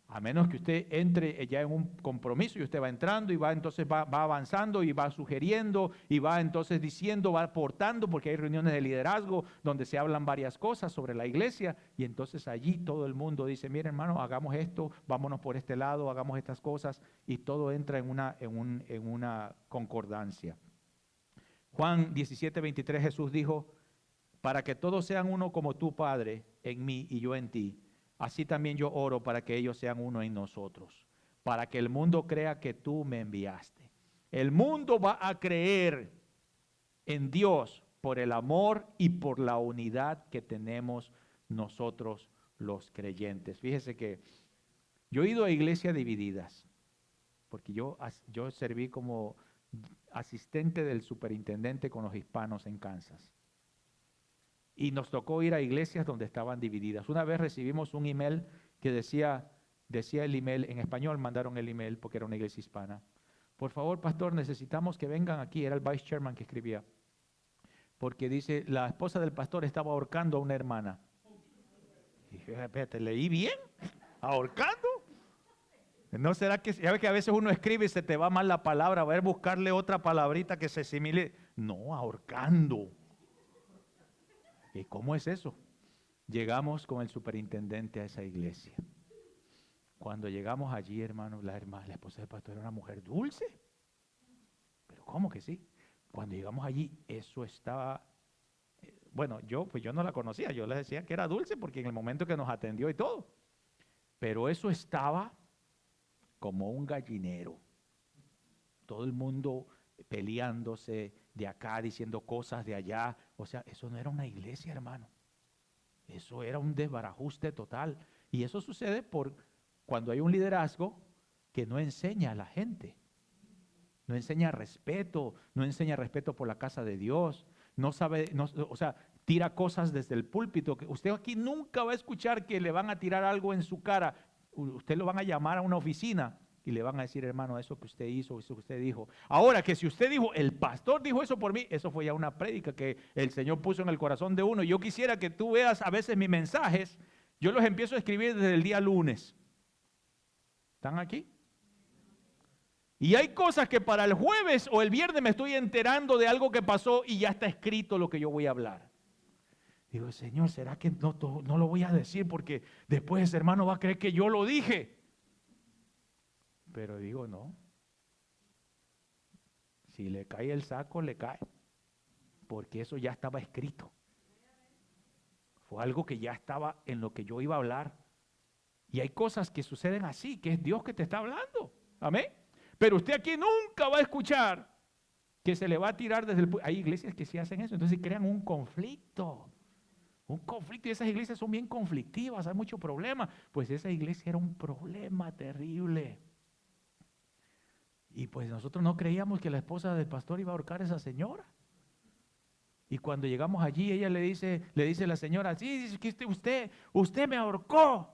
A menos que usted entre ya en un compromiso y usted va entrando y entonces va avanzando y va sugiriendo y va entonces diciendo, va aportando, porque hay reuniones de liderazgo donde se hablan varias cosas sobre la iglesia y entonces allí todo el mundo dice, mire hermano, hagamos esto, vámonos por este lado, hagamos estas cosas y todo entra en una concordancia. Juan 17:23 Jesús dijo, para que todos sean uno como tú, Padre, en mí y yo en ti. Así también yo oro para que ellos sean uno en nosotros, para que el mundo crea que tú me enviaste. El mundo va a creer en Dios por el amor y por la unidad que tenemos nosotros los creyentes. Fíjese que yo he ido a iglesias divididas, porque yo serví como asistente del superintendente con los hispanos en Kansas. Y nos tocó ir a iglesias donde estaban divididas. Una vez recibimos un email que decía el email, en español mandaron el email porque era una iglesia hispana. Por favor, pastor, necesitamos que vengan aquí. Era el vice chairman que escribía. Porque dice, la esposa del pastor estaba ahorcando a una hermana. Y dije, espérate, ¿leí bien? ¿Ahorcando? ¿No será que, ya ves que a veces uno escribe y se te va mal la palabra? Va a buscarle otra palabrita que se asimile. No, ahorcando. ¿Y cómo es eso? Llegamos con el superintendente a esa iglesia. Cuando llegamos allí, hermano, la esposa del pastor era una mujer dulce. Pero ¿cómo que sí? Cuando llegamos allí, eso estaba, bueno, yo no la conocía, yo le decía que era dulce porque en el momento que nos atendió y todo. Pero eso estaba como un gallinero. Todo el mundo peleándose de acá, diciendo cosas de allá. O sea, eso no era una iglesia, hermano. Eso era un desbarajuste total. Y eso sucede cuando hay un liderazgo que no enseña a la gente. No enseña respeto, no enseña respeto por la casa de Dios. No sabe, o sea, tira cosas desde el púlpito. Usted aquí nunca va a escuchar que le van a tirar algo en su cara. Usted lo van a llamar a una oficina y le van a decir, hermano, eso que usted hizo, eso que usted dijo. Ahora que si usted dijo, el pastor dijo eso por mí, eso fue ya una prédica que el Señor puso en el corazón de uno. Yo quisiera que tú veas a veces mis mensajes, yo los empiezo a escribir desde el día lunes. ¿Están aquí? Y hay cosas que para el jueves o el viernes me estoy enterando de algo que pasó y ya está escrito lo que yo voy a hablar. Digo, Señor, ¿será que no lo voy a decir porque después ese hermano va a creer que yo lo dije? Pero digo, no. Si le cae el saco, le cae. Porque eso ya estaba escrito. Fue algo que ya estaba en lo que yo iba a hablar. Y hay cosas que suceden así, que es Dios que te está hablando. Amén. Pero usted aquí nunca va a escuchar que se le va a tirar desde el... Hay iglesias que sí hacen eso, entonces crean un conflicto. Un conflicto, y esas iglesias son bien conflictivas, hay mucho problema. Pues esa iglesia era un problema terrible. Y pues nosotros no creíamos que la esposa del pastor iba a ahorcar a esa señora. Y cuando llegamos allí, ella le dice a la señora, sí, dice que usted me ahorcó.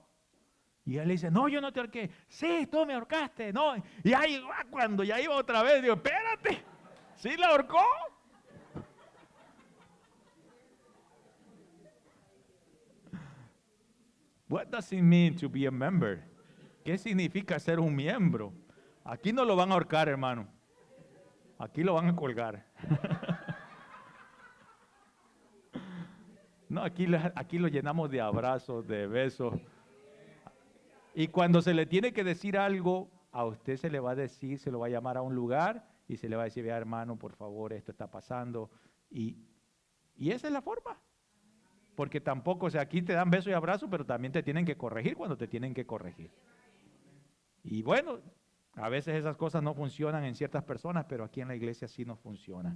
Y él le dice, no, yo no te ahorqué. Sí, tú me ahorcaste, no. Y ahí, cuando ya iba otra vez, digo, espérate, ¿sí la ahorcó? What does it mean to be a member? ¿Qué significa ser un miembro? Aquí no lo van a ahorcar, hermano. Aquí lo van a colgar. No, aquí lo llenamos de abrazos, de besos. Y cuando se le tiene que decir algo, a usted se le va a decir, se lo va a llamar a un lugar y se le va a decir, vea hermano, por favor, esto está pasando. Y esa es la forma. Porque tampoco, o sea, aquí te dan besos y abrazos, pero también te tienen que corregir cuando te tienen que corregir. Y bueno, a veces esas cosas no funcionan en ciertas personas, pero aquí en la iglesia sí nos funciona.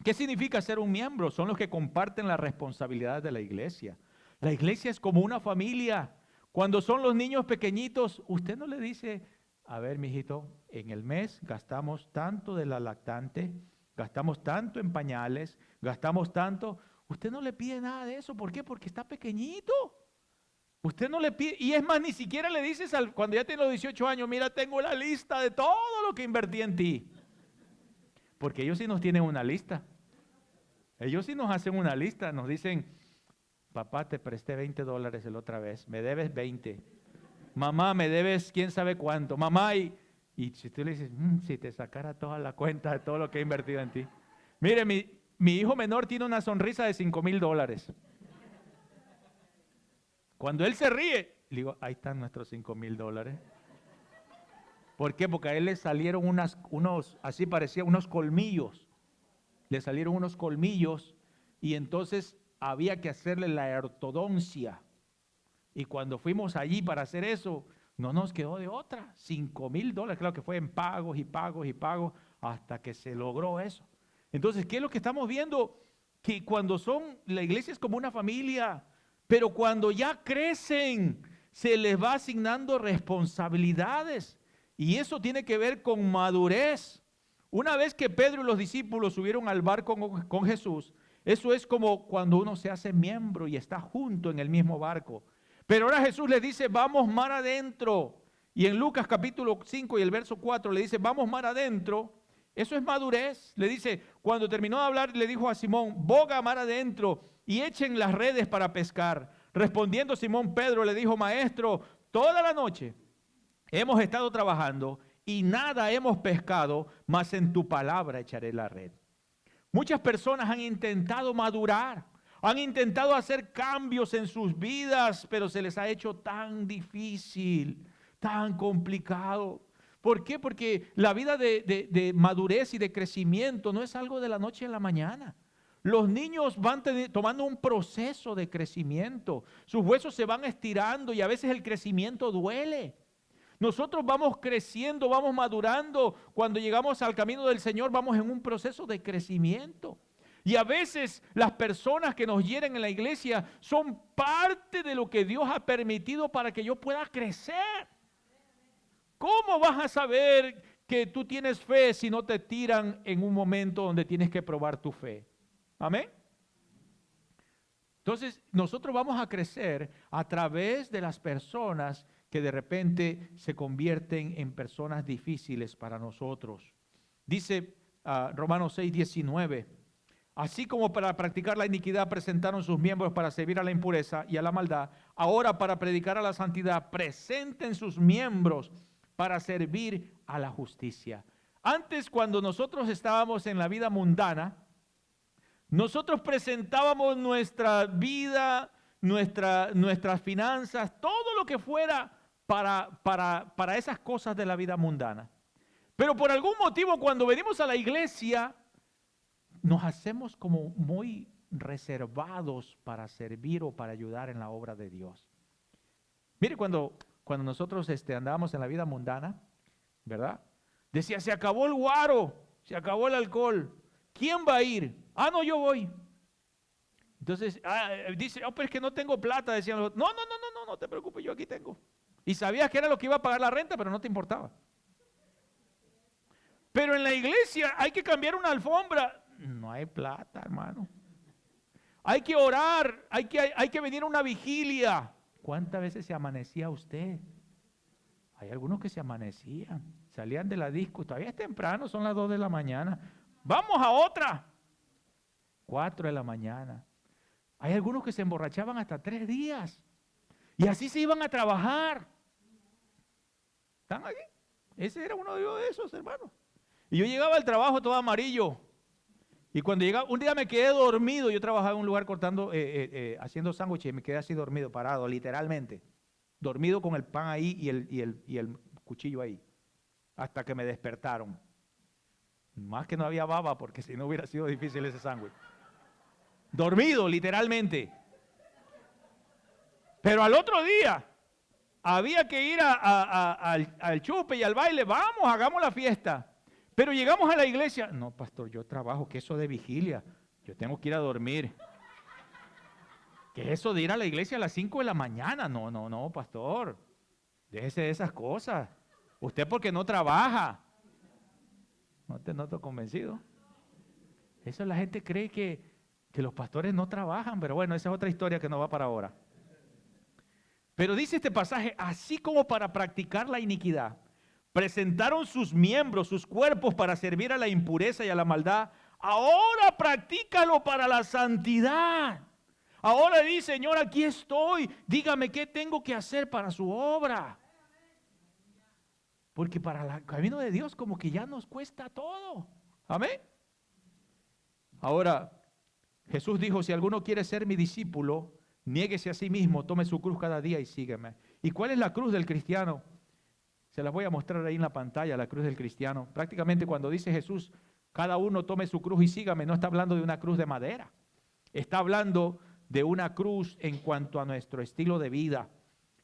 ¿Qué significa ser un miembro? Son los que comparten las responsabilidades de la iglesia. La iglesia es como una familia. Cuando son los niños pequeñitos, usted no le dice, a ver, mijito, en el mes gastamos tanto de la lactante, gastamos tanto en pañales, gastamos tanto. Usted no le pide nada de eso. ¿Por qué? Porque está pequeñito. Usted no le pide, y es más, ni siquiera le dices cuando ya tiene los 18 años, mira, tengo la lista de todo lo que invertí en ti. Porque ellos sí nos tienen una lista. Ellos sí nos hacen una lista, nos dicen, papá, te presté $20 la otra vez, me debes 20. Mamá, me debes quién sabe cuánto. Mamá, y si tú le dices, si te sacara toda la cuenta de todo lo que he invertido en ti. Mire, mi hijo menor tiene una sonrisa de $5,000. Cuando él se ríe, le digo, ahí están nuestros $5,000. ¿Por qué? Porque a él le salieron así parecía, unos colmillos. Le salieron unos colmillos y entonces había que hacerle la ortodoncia. Y cuando fuimos allí para hacer eso, no nos quedó de otra. $5,000, claro que fue en pagos y pagos y pagos hasta que se logró eso. Entonces, ¿qué es lo que estamos viendo? Que cuando la iglesia es como una familia, pero cuando ya crecen, se les va asignando responsabilidades. Y eso tiene que ver con madurez. Una vez que Pedro y los discípulos subieron al barco con Jesús, eso es como cuando uno se hace miembro y está junto en el mismo barco. Pero ahora Jesús les dice, vamos mar adentro. Y en Lucas capítulo 5 y el verso 4 le dice, vamos mar adentro. Eso es madurez. Le dice, cuando terminó de hablar, le dijo a Simón, boga mar adentro y echen las redes para pescar. Respondiendo Simón Pedro le dijo, maestro, toda la noche hemos estado trabajando y nada hemos pescado, mas en tu palabra echaré la red. Muchas personas han intentado madurar, han intentado hacer cambios en sus vidas, pero se les ha hecho tan difícil, tan complicado. ¿Por qué? Porque la vida de madurez y de crecimiento no es algo de la noche a la mañana. Los niños van tomando un proceso de crecimiento, sus huesos se van estirando y a veces el crecimiento duele. Nosotros vamos creciendo, vamos madurando. Cuando llegamos al camino del Señor, vamos en un proceso de crecimiento. Y a veces las personas que nos hieren en la iglesia son parte de lo que Dios ha permitido para que yo pueda crecer. ¿Cómo vas a saber que tú tienes fe si no te tiran en un momento donde tienes que probar tu fe? Amén. Entonces, nosotros vamos a crecer a través de las personas que de repente se convierten en personas difíciles para nosotros. Dice Romanos 6:19, así como para practicar la iniquidad presentaron sus miembros para servir a la impureza y a la maldad, ahora para predicar a la santidad presenten sus miembros para servir a la justicia. Antes, cuando nosotros estábamos en la vida mundana, nosotros presentábamos nuestra vida, nuestras finanzas, todo lo que fuera para esas cosas de la vida mundana. Pero por algún motivo cuando venimos a la iglesia, nos hacemos como muy reservados para servir o para ayudar en la obra de Dios. Mire, cuando nosotros andábamos en la vida mundana, ¿verdad? Decía, se acabó el guaro, se acabó el alcohol. ¿Quién va a ir? Ah, no, yo voy. Entonces, dice, pero es que no tengo plata. Decían los, no te preocupes, yo aquí tengo. Y sabías que era lo que iba a pagar la renta, pero no te importaba. Pero en la iglesia hay que cambiar una alfombra. No hay plata, hermano. Hay que orar, hay que venir a una vigilia. ¿Cuántas veces se amanecía usted? Hay algunos que se amanecían, salían de la disco, todavía es temprano, son las 2 de la mañana. Vamos a otra. 4 de la mañana. Hay algunos que se emborrachaban hasta 3 días. Y así se iban a trabajar. ¿Están aquí? Ese era uno de esos, hermanos. Y yo llegaba al trabajo todo amarillo. Y cuando llegaba, un día me quedé dormido. Yo trabajaba en un lugar cortando, haciendo sándwiches y me quedé así dormido, parado, literalmente. Dormido con el pan ahí y el cuchillo ahí. Hasta que me despertaron. Más que no había baba, porque si no hubiera sido difícil ese sándwich. Dormido, literalmente. Pero al otro día, había que ir al chupe y al baile. Vamos, hagamos la fiesta. Pero llegamos a la iglesia. No, pastor, yo trabajo, que eso de vigilia. Yo tengo que ir a dormir. ¿Qué es eso de ir a la iglesia a las 5 de la mañana? No, pastor. Déjese de esas cosas. Usted porque no trabaja. No te noto convencido. Eso la gente cree que los pastores no trabajan, pero bueno, esa es otra historia que no va para ahora. Pero dice este pasaje, así como para practicar la iniquidad, presentaron sus miembros, sus cuerpos para servir a la impureza y a la maldad, ahora practícalo para la santidad. Ahora dice, Señor, aquí estoy, dígame qué tengo que hacer para su obra. Porque para el camino de Dios como que ya nos cuesta todo. Amén. Ahora, Jesús dijo, si alguno quiere ser mi discípulo, niéguese a sí mismo, tome su cruz cada día y sígueme. ¿Y cuál es la cruz del cristiano? Se las voy a mostrar ahí en la pantalla, la cruz del cristiano. Prácticamente cuando dice Jesús, cada uno tome su cruz y sígame, no está hablando de una cruz de madera. Está hablando de una cruz en cuanto a nuestro estilo de vida.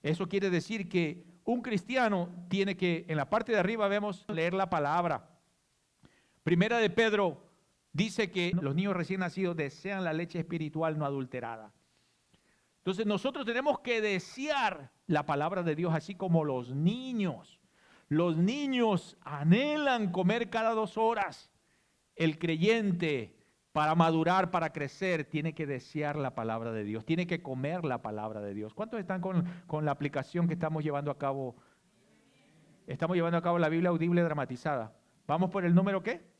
Eso quiere decir que un cristiano tiene que, en la parte de arriba vemos leer la palabra. Primera de Pedro dice que los niños recién nacidos desean la leche espiritual no adulterada. Entonces nosotros tenemos que desear la palabra de Dios así como los niños. Los niños anhelan comer cada 2 horas. El creyente, para madurar, para crecer, tiene que desear la palabra de Dios. Tiene que comer la palabra de Dios. ¿Cuántos están con la aplicación que estamos llevando a cabo? Estamos llevando a cabo la Biblia audible dramatizada. ¿Vamos por el número qué?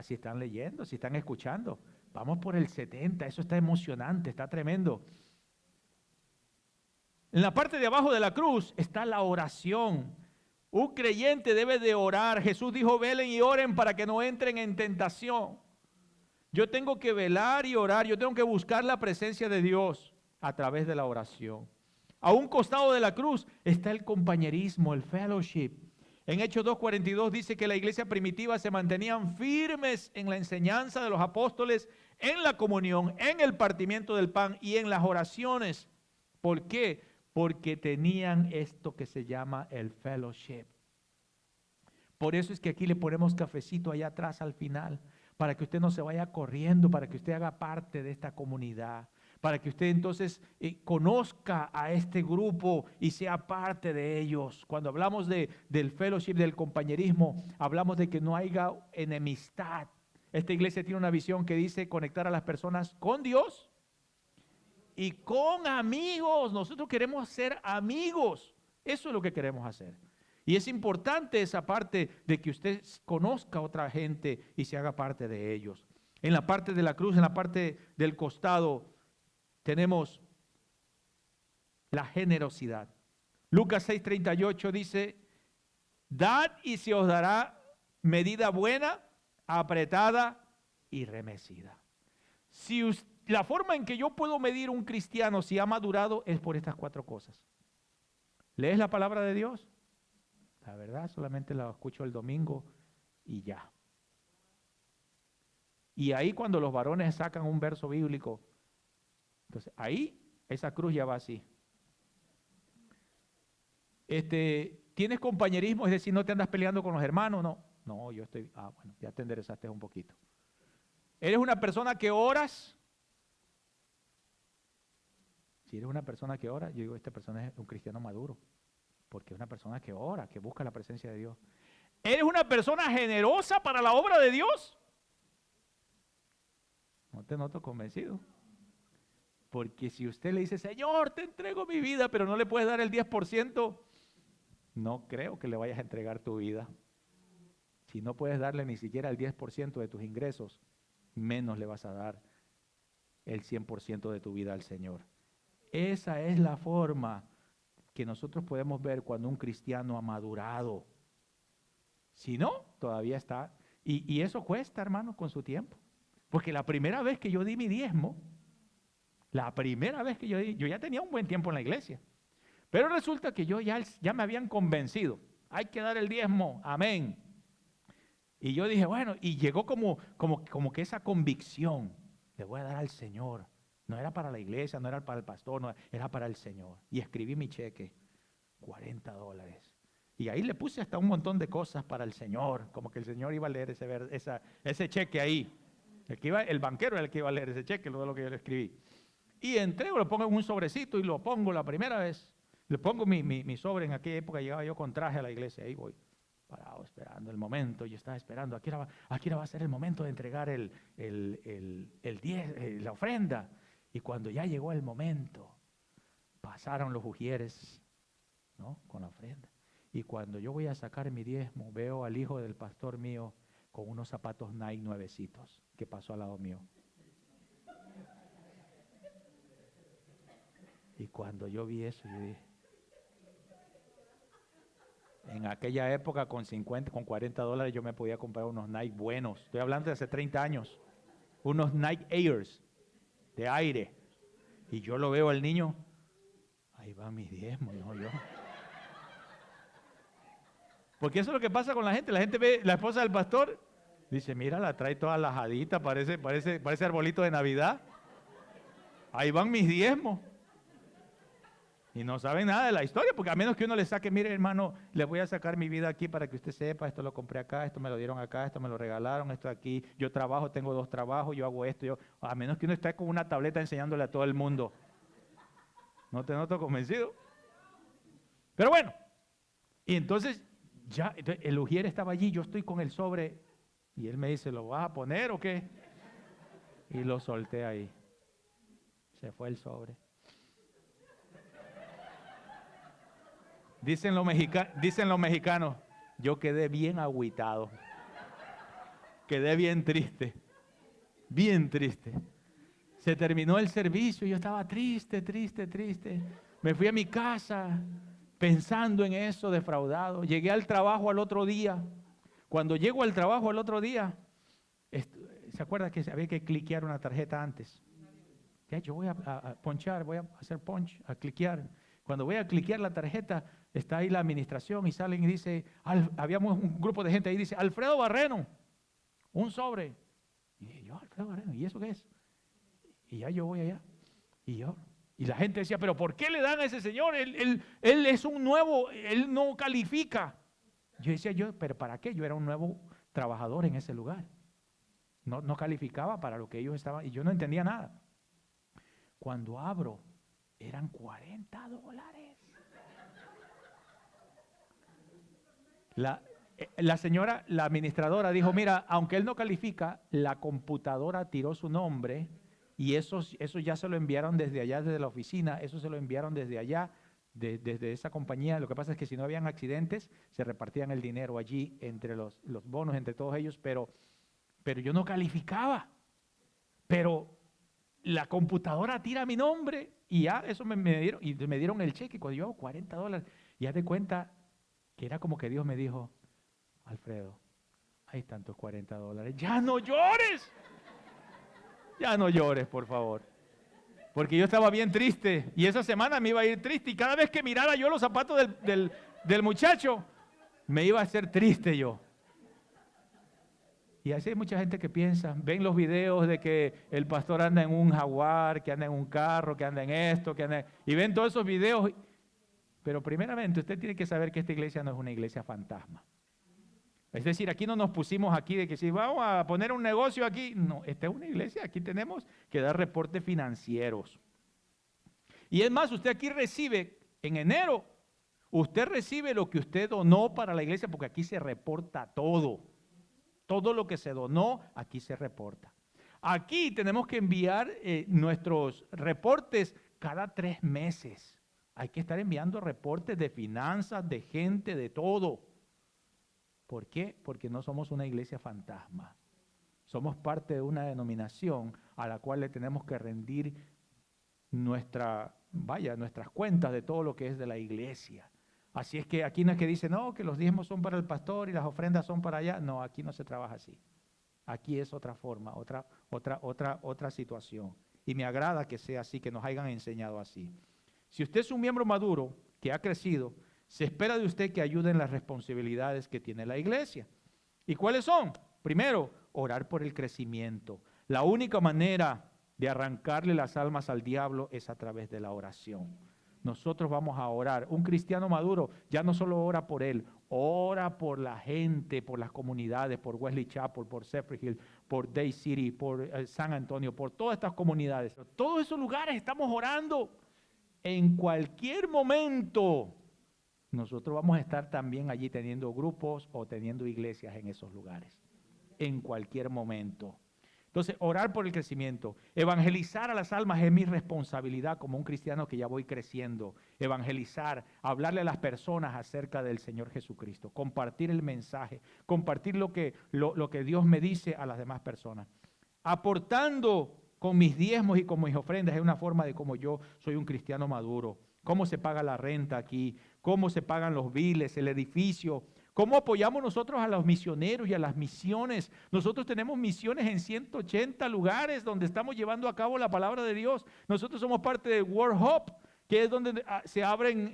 Si están leyendo, si están escuchando. Vamos por el 70, eso está emocionante, está tremendo. En la parte de abajo de la cruz está la oración. Un creyente debe de orar. Jesús dijo, velen y oren para que no entren en tentación. Yo tengo que velar y orar, yo tengo que buscar la presencia de Dios a través de la oración. A un costado de la cruz está el compañerismo, el fellowship. En Hechos 2:42 dice que la iglesia primitiva se mantenían firmes en la enseñanza de los apóstoles, en la comunión, en el partimiento del pan y en las oraciones. ¿Por qué? Porque tenían esto que se llama el fellowship. Por eso es que aquí le ponemos cafecito allá atrás al final, para que usted no se vaya corriendo, para que usted haga parte de esta comunidad, para que usted entonces conozca a este grupo y sea parte de ellos. Cuando hablamos del fellowship, del compañerismo, hablamos de que no haya enemistad Esta iglesia tiene una visión que dice conectar a las personas con Dios y con amigos. Nosotros queremos ser amigos. Eso es lo que queremos hacer. Y es importante esa parte de que usted conozca a otra gente y se haga parte de ellos. En la parte de la cruz, en la parte del costado, tenemos la generosidad. Lucas 6:38 dice, dad y se os dará medida buena, apretada y remecida. La forma en que yo puedo medir un cristiano si ha madurado es por estas 4 cosas. ¿Lees la palabra de Dios? La verdad, solamente la escucho el domingo y ya. Y ahí cuando los varones sacan un verso bíblico, entonces ahí esa cruz ya va así. ¿Tienes compañerismo? Es decir, ¿no te andas peleando con los hermanos? No, yo estoy, bueno, ya te enderezaste un poquito. ¿Eres una persona que oras? Si eres una persona que ora, yo digo, esta persona es un cristiano maduro, porque es una persona que ora, que busca la presencia de Dios. ¿Eres una persona generosa para la obra de Dios? No te noto convencido. Porque si usted le dice, Señor, te entrego mi vida, pero no le puedes dar el 10%, no creo que le vayas a entregar tu vida. Si no puedes darle ni siquiera el 10% de tus ingresos, menos le vas a dar el 100% de tu vida al Señor. Esa es la forma que nosotros podemos ver cuando un cristiano ha madurado. Si no, todavía está. Y eso cuesta, hermanos, con su tiempo. Porque la primera vez que yo di mi diezmo, yo ya tenía un buen tiempo en la iglesia. Pero resulta que ya me habían convencido. Hay que dar el diezmo, amén. Y yo dije, bueno, y llegó como que esa convicción, le voy a dar al Señor. No era para la iglesia, no era para el pastor, no, era para el Señor. Y escribí mi cheque, $40. Y ahí le puse hasta un montón de cosas para el Señor, como que el Señor iba a leer ese cheque ahí. El banquero era el que iba a leer ese cheque, lo que yo le escribí. Y entrego, lo pongo en un sobrecito y lo pongo la primera vez. Le pongo mi sobre. En aquella época llegaba yo con traje a la iglesia. Ahí voy, parado, esperando el momento. Yo estaba esperando. Aquí va a ser el momento de entregar la ofrenda. Y cuando ya llegó el momento, pasaron los ujieres, ¿no?, con la ofrenda. Y cuando yo voy a sacar mi diezmo, veo al hijo del pastor mío con unos zapatos Nike nuevecitos que pasó al lado mío. Y cuando yo vi eso, yo dije, en aquella época con $40 yo me podía comprar unos Nike buenos. Estoy hablando de hace 30 años. Unos Nike Airs de aire. Y yo lo veo al niño, ahí va mi diezmo, no yo. Porque eso es lo que pasa con la gente. La gente ve la esposa del pastor, dice, mira, la trae toda lajadita, parece arbolito de Navidad. Ahí van mis diezmos. Y no saben nada de la historia, porque a menos que uno le saque, mire hermano, le voy a sacar mi vida aquí para que usted sepa, esto lo compré acá, esto me lo dieron acá, esto me lo regalaron, esto aquí, yo trabajo, tengo 2 trabajos, yo hago esto, a menos que uno esté con una tableta enseñándole a todo el mundo. ¿No te noto convencido? Pero bueno, y entonces el ujier estaba allí, yo estoy con el sobre, y él me dice, ¿lo vas a poner o qué? Y lo solté ahí. Se fue el sobre. Dicen los mexicanos, yo quedé bien agüitado, quedé bien triste. Se terminó el servicio, yo estaba triste. Me fui a mi casa pensando en eso, defraudado. Llegué al trabajo al otro día. Cuando llego al trabajo al otro día, ¿se acuerda que había que cliquear una tarjeta antes? Ya, yo voy a ponchar, voy a hacer punch, a cliquear. Cuando voy a cliquear la tarjeta, está ahí la administración y salen y dice, habíamos un grupo de gente ahí, dice, Alfredo Barreno, un sobre. Y dije, yo, Alfredo Barreno, ¿y eso qué es? Y ya yo voy allá. Y la gente decía, pero ¿por qué le dan a ese señor? Él es un nuevo, él no califica. Yo decía, ¿pero para qué? Yo era un nuevo trabajador en ese lugar. No calificaba para lo que ellos estaban, y yo no entendía nada. Cuando abro, eran $40. La señora, la administradora dijo, mira, aunque él no califica, la computadora tiró su nombre y eso ya se lo enviaron desde allá, desde la oficina, eso se lo enviaron desde allá, desde esa compañía. Lo que pasa es que si no habían accidentes, se repartían el dinero allí entre los bonos, entre todos ellos, pero yo no calificaba. Pero la computadora tira mi nombre y ya eso me dieron el cheque cuando yo hago $40. Y haz de cuenta que era como que Dios me dijo, Alfredo, ahí están tus $40. Ya no llores. Ya no llores, por favor. Porque yo estaba bien triste y esa semana me iba a ir triste y cada vez que mirara yo los zapatos del muchacho, me iba a hacer triste yo. Y así hay mucha gente que piensa, ven los videos de que el pastor anda en un Jaguar, que anda en un carro, que anda en esto, y ven todos esos videos. Pero primeramente usted tiene que saber que esta iglesia no es una iglesia fantasma. Es decir, aquí no nos pusimos aquí de que si vamos a poner un negocio aquí. No, esta es una iglesia, aquí tenemos que dar reportes financieros. Y es más, usted aquí recibe, en enero, usted recibe lo que usted donó para la iglesia, porque aquí se reporta todo. Todo lo que se donó, aquí se reporta. Aquí tenemos que enviar nuestros reportes cada 3 meses. Hay que estar enviando reportes de finanzas, de gente, de todo. ¿Por qué? Porque no somos una iglesia fantasma. Somos parte de una denominación a la cual le tenemos que rendir nuestras cuentas de todo lo que es de la iglesia. Así es que aquí no es que dice, no, que los diezmos son para el pastor y las ofrendas son para allá. No, aquí no se trabaja así. Aquí es otra forma, otra situación. Y me agrada que sea así, que nos hayan enseñado así. Si usted es un miembro maduro que ha crecido, se espera de usted que ayude en las responsabilidades que tiene la iglesia. ¿Y cuáles son? Primero, orar por el crecimiento. La única manera de arrancarle las almas al diablo es a través de la oración. Nosotros vamos a orar. Un cristiano maduro ya no solo ora por él, ora por la gente, por las comunidades, por Wesley Chapel, por Cypress Hill, por Day City, por San Antonio, por todas estas comunidades. Todos esos lugares estamos orando. En cualquier momento nosotros vamos a estar también allí teniendo grupos o teniendo iglesias en esos lugares. En cualquier momento. Entonces, orar por el crecimiento. Evangelizar a las almas es mi responsabilidad como un cristiano que ya voy creciendo. Evangelizar, hablarle a las personas acerca del Señor Jesucristo. Compartir el mensaje, compartir lo que Dios me dice a las demás personas. Aportando con mis diezmos y con mis ofrendas es una forma de cómo yo soy un cristiano maduro. Cómo se paga la renta aquí, cómo se pagan los biles, el edificio. ¿Cómo apoyamos nosotros a los misioneros y a las misiones? Nosotros tenemos misiones en 180 lugares donde estamos llevando a cabo la palabra de Dios. Nosotros somos parte de World Hope, que es donde se abren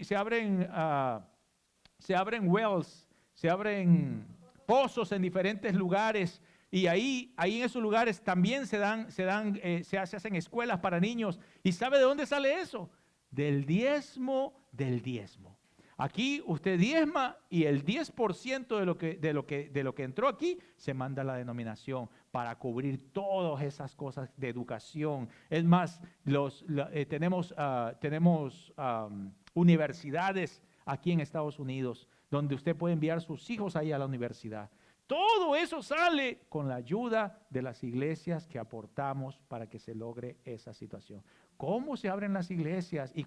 wells, se abren pozos en diferentes lugares. Y ahí en esos lugares también se hacen escuelas para niños. ¿Y sabe de dónde sale eso? Del diezmo. Aquí usted diezma y el 10% de lo que entró aquí se manda a la denominación para cubrir todas esas cosas de educación. Es más, tenemos universidades aquí en Estados Unidos donde usted puede enviar sus hijos ahí a la universidad. Todo eso sale con la ayuda de las iglesias que aportamos para que se logre esa situación. ¿Cómo se abren las iglesias? Y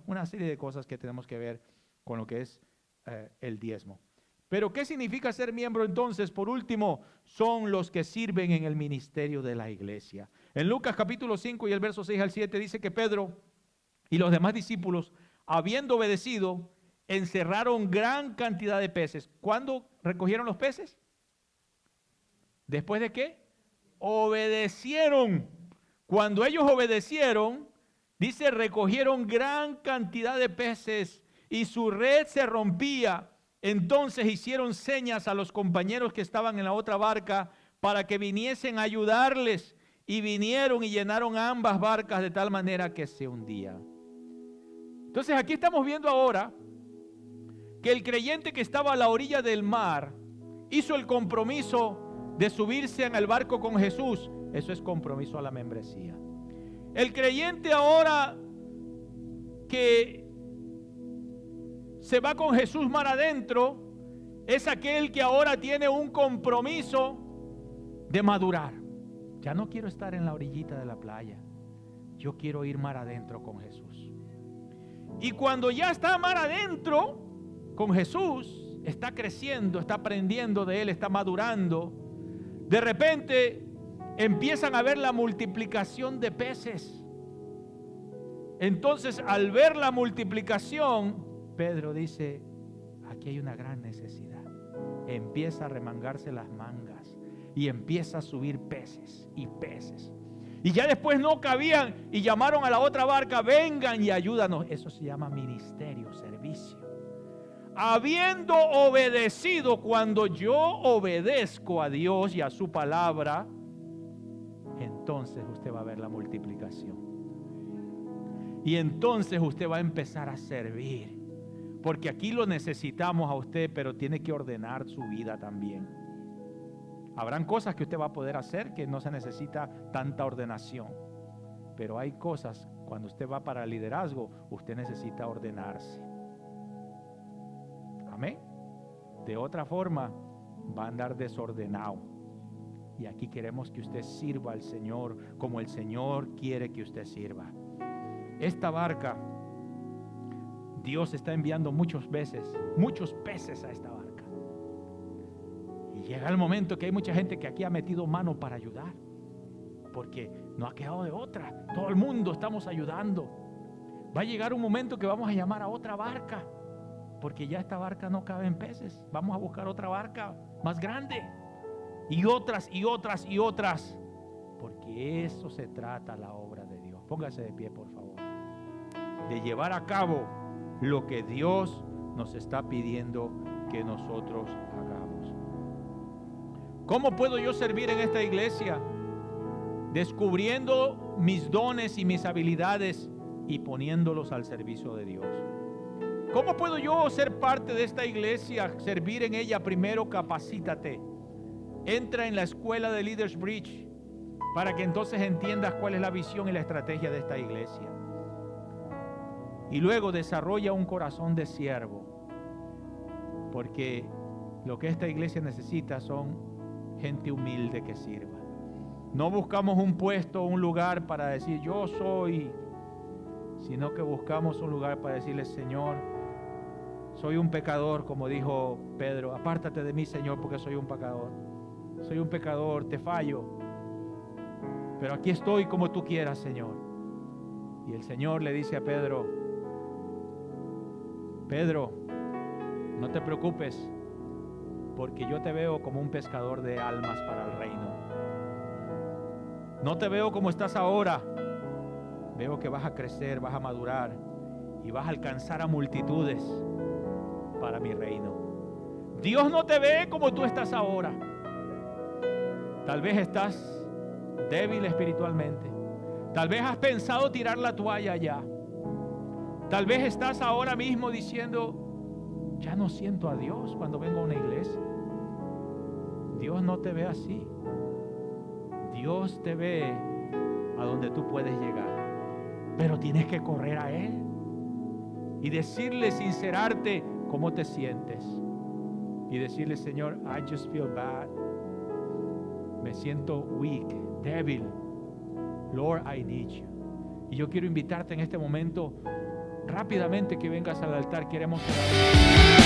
una serie de cosas que tenemos que ver con lo que es el diezmo. Pero ¿qué significa ser miembro entonces? Por último, son los que sirven en el ministerio de la iglesia. En Lucas capítulo 5 y el verso 6 al 7 dice que Pedro y los demás discípulos, habiendo obedecido, encerraron gran cantidad de peces. ¿Cuándo recogieron los peces? ¿Después de qué? Obedecieron. Cuando ellos obedecieron, dice, recogieron gran cantidad de peces y su red se rompía. Entonces hicieron señas a los compañeros que estaban en la otra barca para que viniesen a ayudarles. Y vinieron y llenaron ambas barcas de tal manera que se hundía. Entonces aquí estamos viendo ahora que el creyente que estaba a la orilla del mar hizo el compromiso de subirse en el barco con Jesús. Eso es compromiso a la membresía. El creyente ahora que se va con Jesús mar adentro es aquel que ahora tiene un compromiso de madurar. Ya no quiero estar en la orillita de la playa. Yo quiero ir mar adentro con Jesús. Y cuando ya está mar adentro con Jesús, está creciendo, está aprendiendo de Él, está madurando. De repente empiezan a ver la multiplicación de peces. Entonces, al ver la multiplicación, Pedro dice: aquí hay una gran necesidad. Empieza a remangarse las mangas y empieza a subir peces y peces. Y ya después no cabían y llamaron a la otra barca: vengan y ayúdanos. Eso se llama ministerio, servicio. Habiendo obedecido, cuando yo obedezco a Dios y a su palabra, entonces usted va a ver la multiplicación. Y entonces usted va a empezar a servir. Porque aquí lo necesitamos a usted, pero tiene que ordenar su vida también. Habrán cosas que usted va a poder hacer que no se necesita tanta ordenación. Pero hay cosas, cuando usted va para el liderazgo, usted necesita ordenarse. Amén. De otra forma, va a andar desordenado. Y aquí queremos que usted sirva al Señor como el Señor quiere que usted sirva. Esta barca, Dios está enviando muchos peces a esta barca. Y llega el momento que hay mucha gente que aquí ha metido mano para ayudar, porque no ha quedado de otra. Todo el mundo estamos ayudando. Va a llegar un momento que vamos a llamar a otra barca, porque ya esta barca no cabe en peces. Vamos a buscar otra barca más grande, y otras, y otras, y otras, porque eso se trata la obra de Dios. Póngase de pie, por favor. De llevar a cabo lo que Dios nos está pidiendo que nosotros hagamos. ¿Cómo puedo yo servir en esta iglesia? Descubriendo mis dones y mis habilidades y poniéndolos al servicio de Dios. ¿Cómo puedo yo ser parte de esta iglesia, servir en ella? Primero, capacítate. Entra en la escuela de Leaders Bridge para que entonces entiendas cuál es la visión y la estrategia de esta iglesia. Y luego desarrolla un corazón de siervo, porque lo que esta iglesia necesita son gente humilde que sirva. No buscamos un puesto, un lugar para decir yo soy, sino que buscamos un lugar para decirle: Señor, soy un pecador, como dijo Pedro, apártate de mí, Señor, porque soy un pecador. Soy un pecador, te fallo, pero aquí estoy como tú quieras, Señor. Y el Señor le dice a Pedro: Pedro, no te preocupes, porque yo te veo como un pescador de almas para el reino. No te veo como estás ahora. Veo que vas a crecer, vas a madurar y vas a alcanzar a multitudes para mi reino. Dios no te ve como tú estás ahora. Tal vez estás débil espiritualmente. Tal vez has pensado tirar la toalla ya. Tal vez estás ahora mismo diciendo: ya no siento a Dios cuando vengo a una iglesia. Dios no te ve así. Dios te ve a donde tú puedes llegar, pero tienes que correr a Él y decirle, sincerarte cómo te sientes y decirle: Señor, I just feel bad. Me siento weak, débil. Lord, I need you. Y yo quiero invitarte en este momento rápidamente que vengas al altar. Queremos orar.